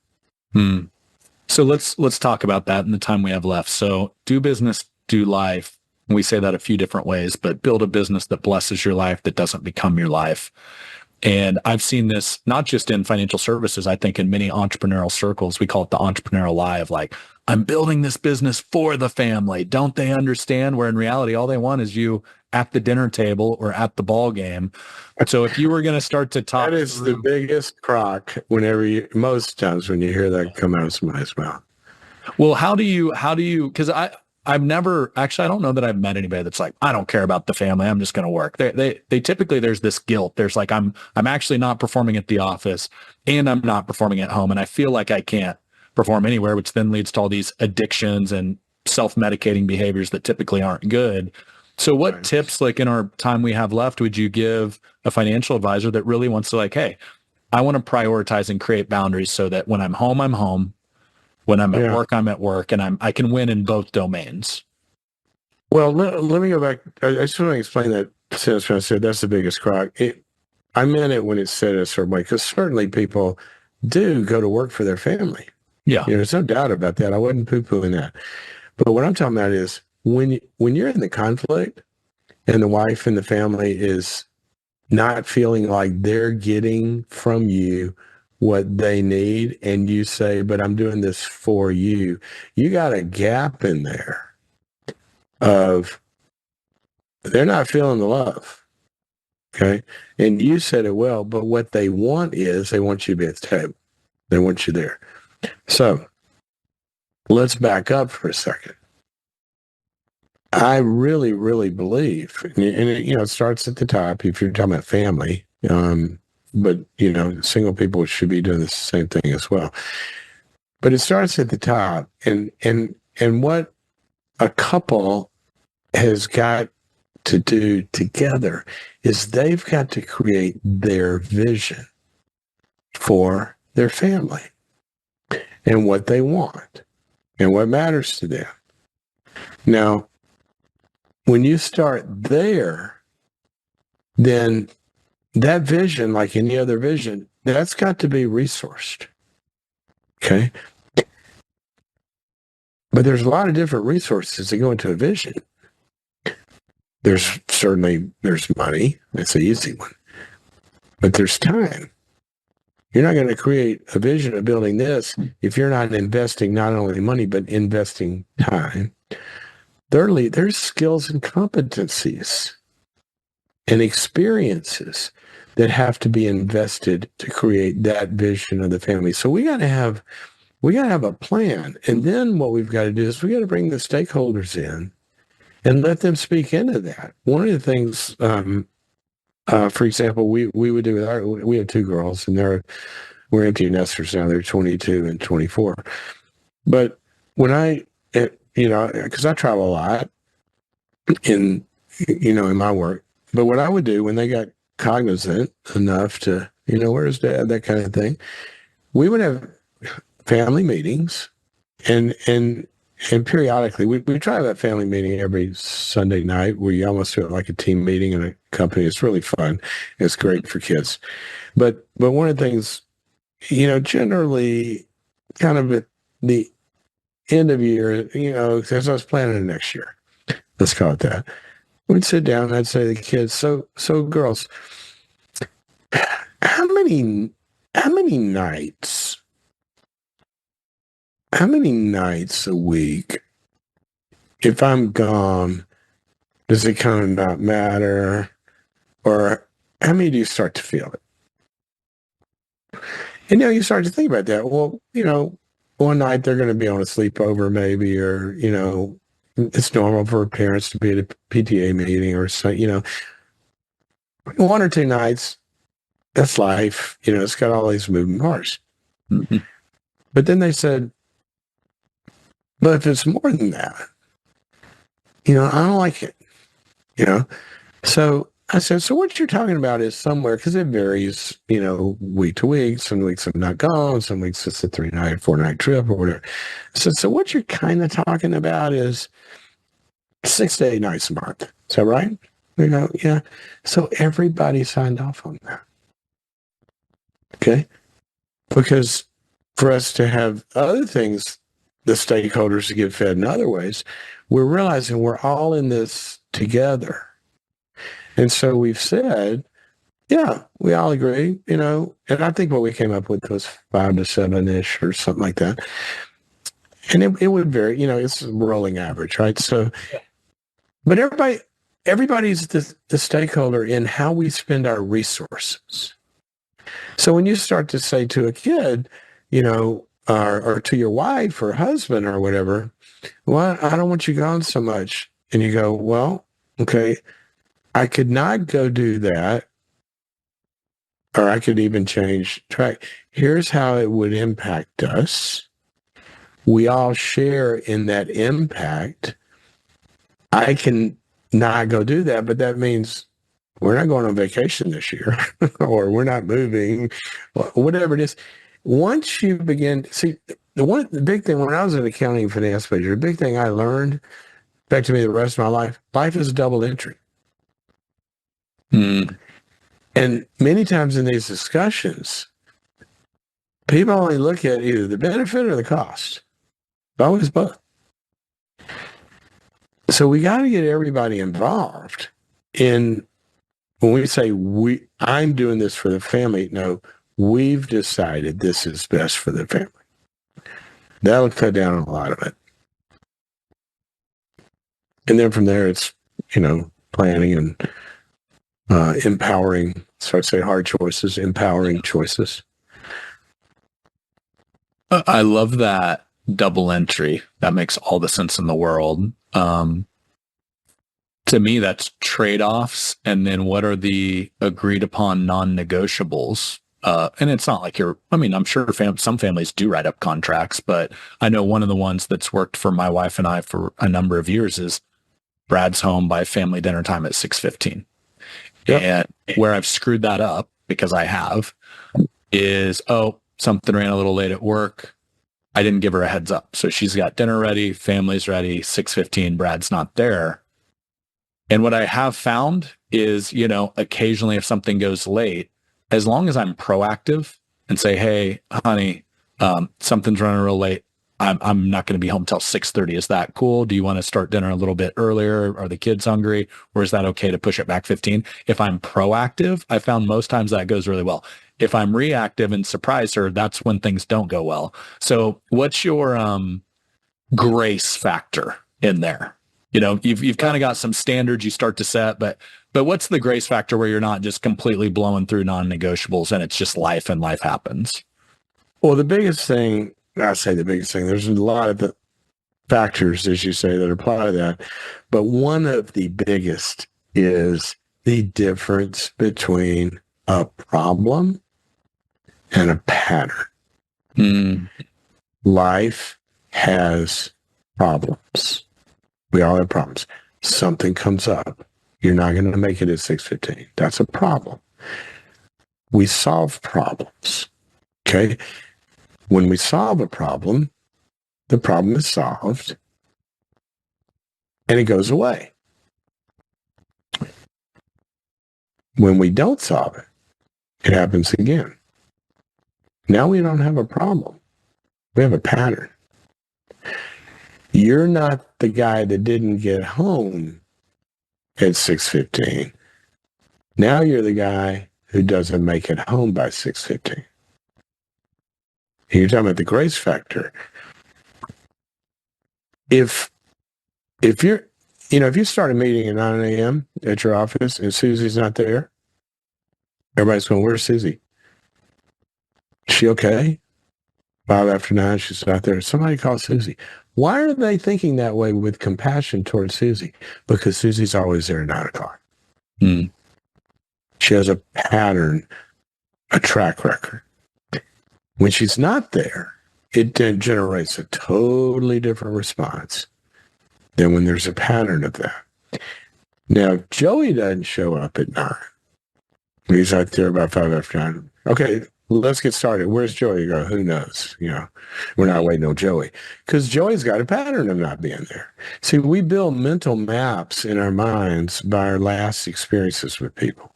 So let's talk about that in the time we have left. So do business, do life. We say that a few different ways, but build a business that blesses your life, that doesn't become your life. And I've seen this not just in financial services, I think in many entrepreneurial circles, we call it the entrepreneurial lie of I'm building this business for the family. Don't they understand? Where in reality, all they want is you at the dinner table or at the ball game. So if you were going to start to talk, that is the biggest crock most times when you hear that come out of somebody's mouth. Well, how do you, because I've never, actually, I don't know that I've met anybody that's I don't care about the family. I'm just going to work. They typically, there's this guilt. There's I'm actually not performing at the office and I'm not performing at home. And I feel like I can't perform anywhere, which then leads to all these addictions and self-medicating behaviors that typically aren't good. So what tips, in our time we have left, would you give a financial advisor that really wants to hey, I want to prioritize and create boundaries so that when I'm home, I'm home. When I'm at work, I'm at work, and I can win in both domains. Well, let me go back. I just want to explain that sentence when I said that's the biggest crock. I meant it when it said a certain way, because certainly people do go to work for their family. Yeah. There's no doubt about that. I wasn't poo-pooing that. But what I'm talking about is when you're in the conflict and the wife and the family is not feeling like they're getting from you what they need, and you say, but I'm doing this for you, you got a gap in there of they're not feeling the love. Okay. And you said it well, but what they want is they want you to be at the table. They want you there. So let's back up for a second. I really, really believe, and it starts at the top if you're talking about family, but single people should be doing the same thing as well. But it starts at the top, and what a couple has got to do together is they've got to create their vision for their family and what they want and what matters to them. Now, when you start there, then that vision, like any other vision, that's got to be resourced. Okay. But there's a lot of different resources that go into a vision. There's money. That's the easy one. But there's time. You're not going to create a vision of building this if you're not investing not only money, but investing time. Thirdly, there's skills and competencies and experiences that have to be invested to create that vision of the family. So we got to have a plan. And then what we've got to do is we got to bring the stakeholders in and let them speak into that. One of the things, for example, we would do with we have two girls, and we're empty nesters now. They're 22 and 24. But when because I travel a lot in my work. But what I would do when they got cognizant enough to, where's dad, that kind of thing, we would have family meetings, and periodically we try to have a family meeting every Sunday night where you almost do it like a team meeting in a company. It's really fun. It's great for kids. But one of the things, generally kind of at the end of year, because I was planning the next year, let's call it that, we'd sit down and I'd say to the kids, so girls, how many nights a week, if I'm gone, does it kind of not matter? Or how many do you start to feel it? And now you start to think about that. Well, one night they're going to be on a sleepover maybe, or, it's normal for parents to be at a PTA meeting or something, one or two nights, that's life. It's got all these moving parts. Mm-hmm. But then they said, but if it's more than that, I don't like it, So I said, so what you're talking about is somewhere, because it varies, week to week. Some weeks I'm not gone. Some weeks it's a 3-night, 4-night trip or whatever. So what you're kind of talking about is 6 to 8 nights a month. Is that right? Yeah. So everybody signed off on that. Okay. Because for us to have other things, the stakeholders to get fed in other ways, we're realizing we're all in this together. And so we've said, yeah, we all agree, and I think what we came up with was 5 to 7-ish or something like that. And it would vary, it's a rolling average, right? So, but everybody's the stakeholder in how we spend our resources. So when you start to say to a kid, or to your wife or husband or whatever, well, I don't want you gone so much. And you go, well, okay, I could not go do that, or I could even change track. Here's how it would impact us. We all share in that impact. I can not go do that, but that means we're not going on vacation this year, or we're not moving, whatever it is. Once you begin, see, the big thing when I was an accounting and finance major, the big thing I learned, back to me the rest of my life is double entry. And many times in these discussions, people only look at either the benefit or the cost. Always both. So we got to get everybody involved in, when we say I'm doing this for the family, no, we've decided this is best for the family. That'll cut down on a lot of it. And then from there, it's, planning and empowering. So I'd say hard choices, empowering choices. I love that double entry. That makes all the sense in the world. To me, that's trade-offs. And then what are the agreed upon non-negotiables? And it's not like I'm sure some families do write up contracts, but I know one of the ones that's worked for my wife and I for a number of years is Brad's home by family dinner time at 6:15. Yep. And where I've screwed that up, because I have, is, something ran a little late at work. I didn't give her a heads up. So she's got dinner ready, family's ready, 6:15, Brad's not there. And what I have found is, occasionally if something goes late, as long as I'm proactive and say, hey, honey, Something's running real late. I'm not going to be home till 6:30. Is that cool? Do you want to start dinner a little bit earlier? Are the kids hungry? Or is that okay to push it back 15? If I'm proactive, I found most times that goes really well. If I'm reactive and surprise her, that's when things don't go well. So what's your grace factor in there? You know, you've kind of got some standards you start to set, but what's the grace factor where you're not just completely blowing through non-negotiables and it's just life and life happens? Well, the biggest thing, there's a lot of the factors, as you say, that apply to that. But one of the biggest is the difference between a problem and a pattern. Mm. Life has problems. We all have problems. Something comes up. You're not going to make it at 6:15. That's a problem. We solve problems. Okay? When we solve a problem, the problem is solved and it goes away. When we don't solve it, it happens again. Now we don't have a problem. We have a pattern. You're not the guy that didn't get home at 6:15. Now you're the guy who doesn't make it home by 6:15. You're talking about the grace factor. If you're, if you start a meeting at 9 a.m. at your office and Susie's not there, everybody's going, "Where's Susie? Is she okay?" 5 after 9, she's not there. Somebody call Susie. Why are they thinking that way with compassion towards Susie? Because Susie's always there at 9 o'clock. Mm. She has a pattern, a track record. When she's not there, it then generates a totally different response than when there's a pattern of that. Now, if Joey doesn't show up at 9, he's out there about 5 after 9. Okay, let's get started. Where's Joey? You go, who knows? We're not waiting on Joey because Joey's got a pattern of not being there. See, we build mental maps in our minds by our last experiences with people.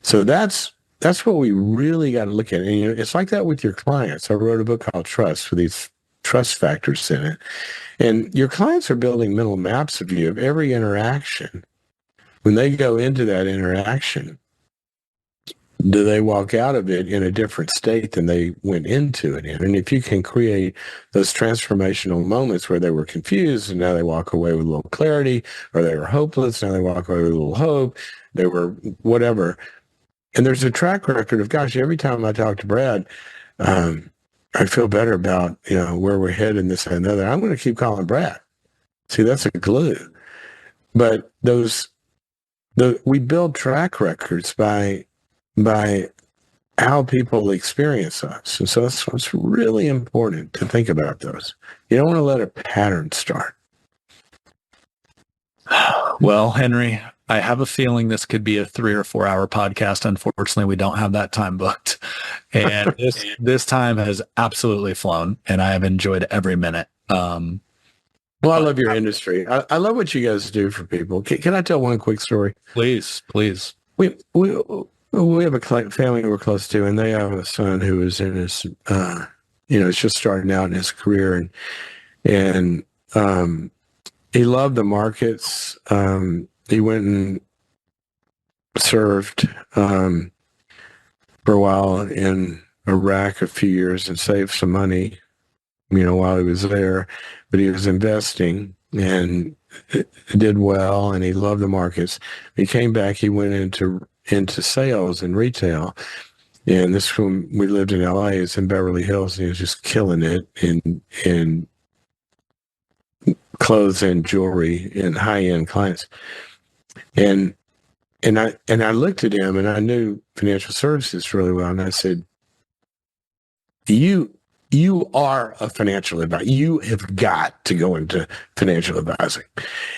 So that's what we really got to look at. And it's like that with your clients. I wrote a book called Trust with these trust factors in it. And your clients are building mental maps of you of every interaction. When they go into that interaction, do they walk out of it in a different state than they went into it in? And if you can create those transformational moments where they were confused and now they walk away with a little clarity, or they were hopeless, now they walk away with a little hope, they were whatever. And there's a track record of, gosh, every time I talk to Brad, I feel better about, where we're headed and this and another. I'm going to keep calling Brad. See, that's a glue. But we build track records by how people experience us. And so that's what's really important to think about those. You don't want to let a pattern start. Well, Henry, I have a feeling this could be a 3 or 4 hour podcast. Unfortunately, we don't have that time booked. And this time has absolutely flown, and I have enjoyed every minute. Well, I love your industry. I love what you guys do for people. Can I tell one quick story? Please. We have a family we're close to, and they have a son who is in his, is just starting out in his career, and he loved the markets. He went and served for a while in Iraq a few years and saved some money, while he was there. But he was investing and it did well, and he loved the markets. He came back. He went into sales and retail. And this when we lived in LA, it's in Beverly Hills, and he was just killing it in clothes and jewelry and high-end clients. And I looked at him, and I knew financial services really well, and I said, you are a financial advisor. You have got to go into financial advising.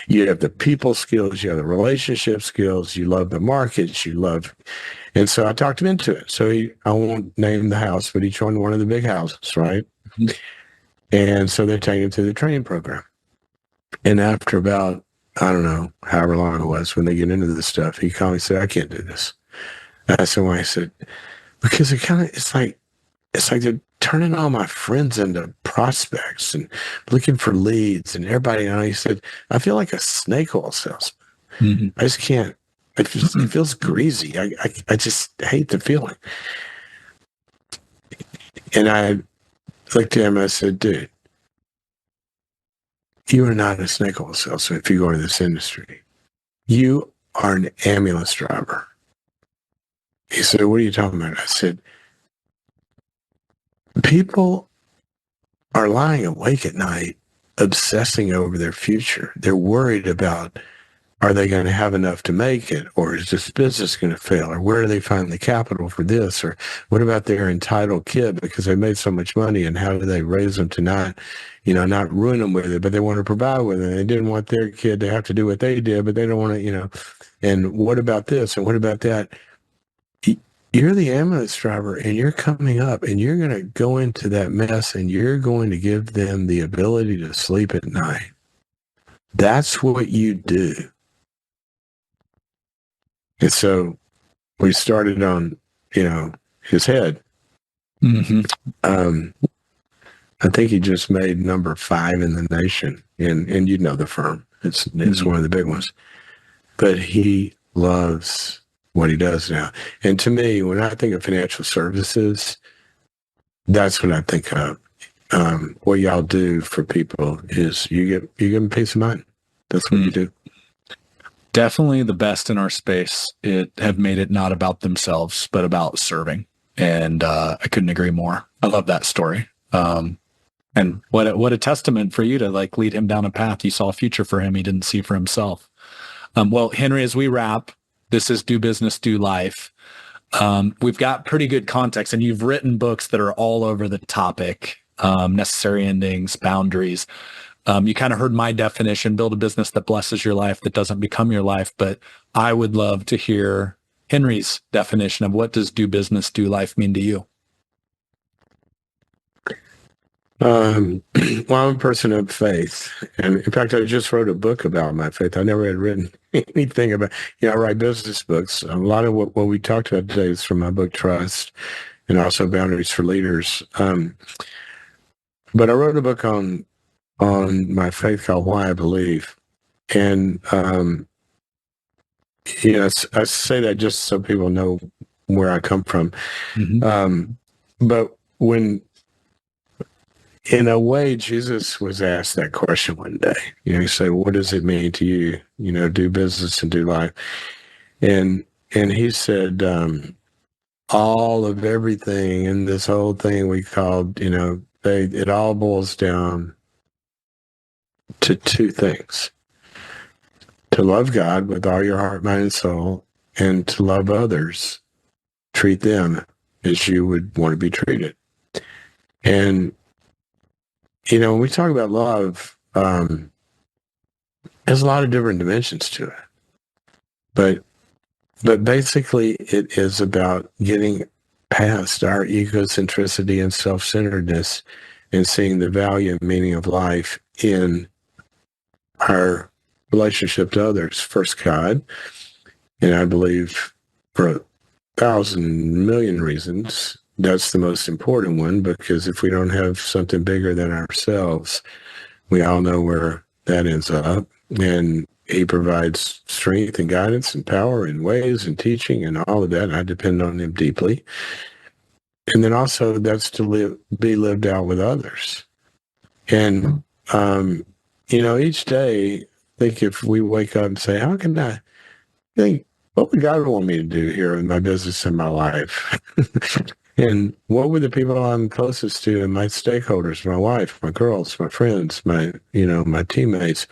You have the people skills, you have the relationship skills, you love the markets, and so I talked him into it. So I won't name the house, but he joined one of the big houses, right? Mm-hmm. And so they take him through the training program. And after about, I don't know, however long it was, when they get into this stuff, he called me and said, I can't do this. And I said, why? He said, because it's like they're turning all my friends into prospects and looking for leads and everybody. And he said, I feel like a snake oil salesman. Mm-hmm. I just can't. It feels greasy. I just hate the feeling. And I looked at him and I said, dude, you are not a snake oil salesman if you go into this industry. You are an ambulance driver. He said, what are you talking about? I said, people are lying awake at night, obsessing over their future. They're worried about, are they going to have enough to make it? Or is this business going to fail? Or where do they find the capital for this? Or what about their entitled kid because they made so much money, and how do they raise them to not ruin them with it, but they want to provide with it. They didn't want their kid to have to do what they did, but they don't want to, and what about this? And what about that? You're the ambulance driver, and you're coming up, and you're going to go into that mess, and you're going to give them the ability to sleep at night. That's what you do. And so we started on, his head. Mm-hmm. I think he just made number 5 in the nation, and the firm. It's one of the big ones. But he loves what he does now. And to me, when I think of financial services, that's what I think of. What y'all do for people is you give them peace of mind. That's what you do. Definitely the best in our space. It have made it not about themselves, but about serving. And I couldn't agree more. I love that story. And what a testament for you to lead him down a path. You saw a future for him he didn't see for himself. Well, Henry, as we wrap, this is Do Business, Do Life. We've got pretty good context, and you've written books that are all over the topic, necessary endings, boundaries. You kind of heard my definition, build a business that blesses your life, that doesn't become your life. But I would love to hear Henry's definition of what does do business, do life mean to you? Well, I'm a person of faith. And in fact, I just wrote a book about my faith. I never had written anything about, I write business books. A lot of what we talked about today is from my book, Trust, and also Boundaries for Leaders. But I wrote a book on my faith called Why I Believe. And, I say that just so people know where I come from. Mm-hmm. But when, in a way, Jesus was asked that question one day. He said, what does it mean to you, do business and do life? And he said, all of everything in this whole thing we called, it all boils down to 2 things: to love God with all your heart, mind, and soul, and to love others, treat them as you would want to be treated. And, when we talk about love, there's a lot of different dimensions to it. But basically it is about getting past our egocentricity and self-centeredness and seeing the value and meaning of life in our relationship to others. First, God, and I believe for 1,000 million reasons, that's the most important one, because if we don't have something bigger than ourselves, we all know where that ends up. And he provides strength and guidance and power and ways and teaching and all of that. And I depend on him deeply. And then also that's to be lived out with others. And, each day, I think if we wake up and say, how can I think, what would God want me to do here in my business and my life? And what would the people I'm closest to and my stakeholders, my wife, my girls, my friends, my teammates,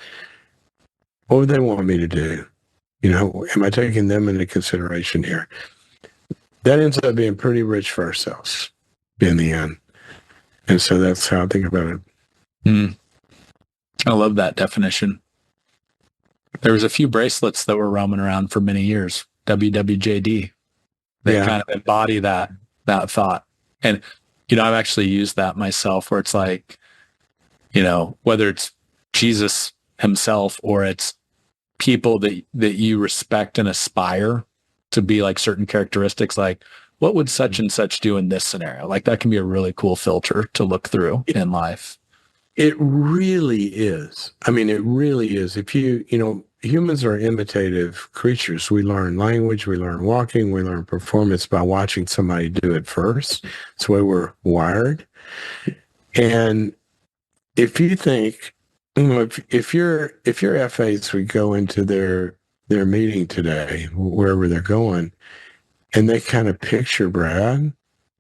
what would they want me to do? Am I taking them into consideration here? That ends up being pretty rich for ourselves in the end. And so that's how I think about it. I love that definition. There was a few bracelets that were roaming around for many years, WWJD. They kind of embody that thought. And, I've actually used that myself, where it's like, whether it's Jesus himself or it's people that you respect and aspire to be like certain characteristics, like, what would such and such do in this scenario? Like that can be a really cool filter to look through in life. It really is. I mean, it really is. If humans are imitative creatures. We learn language, we learn walking, we learn performance by watching somebody do it first. It's the way we're wired. And if you think, if your FAs would go into their meeting today, wherever they're going, and they kind of picture Brad,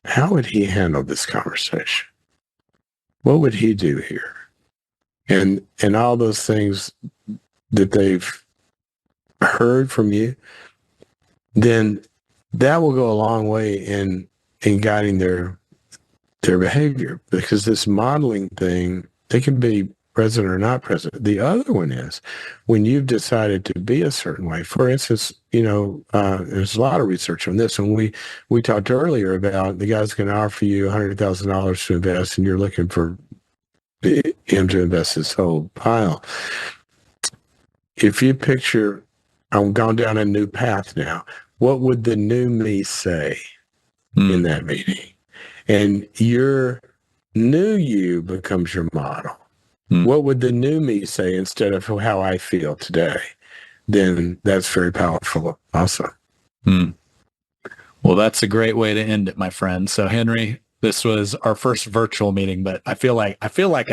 how would he handle this conversation? What would he do here? And all those things that they've heard from you, then that will go a long way in guiding their behavior, because this modeling thing, they can be present or not present. The other one is when you've decided to be a certain way. For instance, there's a lot of research on this. When we talked earlier about the guy's going to offer you $100,000 to invest, and you're looking for him to invest his whole pile. If you picture, I'm going down a new path now, what would the new me say in that meeting? And your new you becomes your model. What would the new me say instead of how I feel today? Then that's very powerful also. Well, that's a great way to end it, my friend. So Henry, this was our first virtual meeting, but I feel like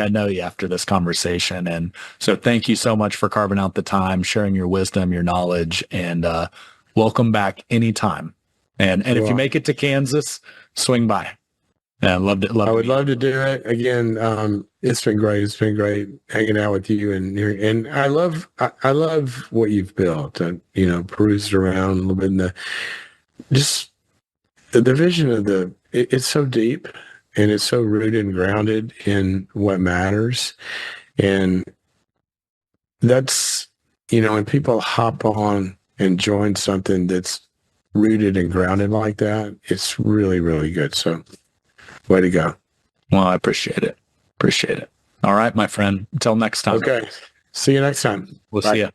I know you after this conversation. And so thank you so much for carving out the time, sharing your wisdom, your knowledge, and welcome back anytime. And if you make it to Kansas, swing by. Yeah, I loved it. I would love to do it again. It's been great. It's been great hanging out with you, and I love what you've built. Perused around a little bit in just the vision of it's so deep and it's so rooted and grounded in what matters, and that's when people hop on and join something that's rooted and grounded like that, it's really, really good. So. Way to go. Well, I appreciate it. All right, my friend. Until next time. Okay. See you next time. We'll see you.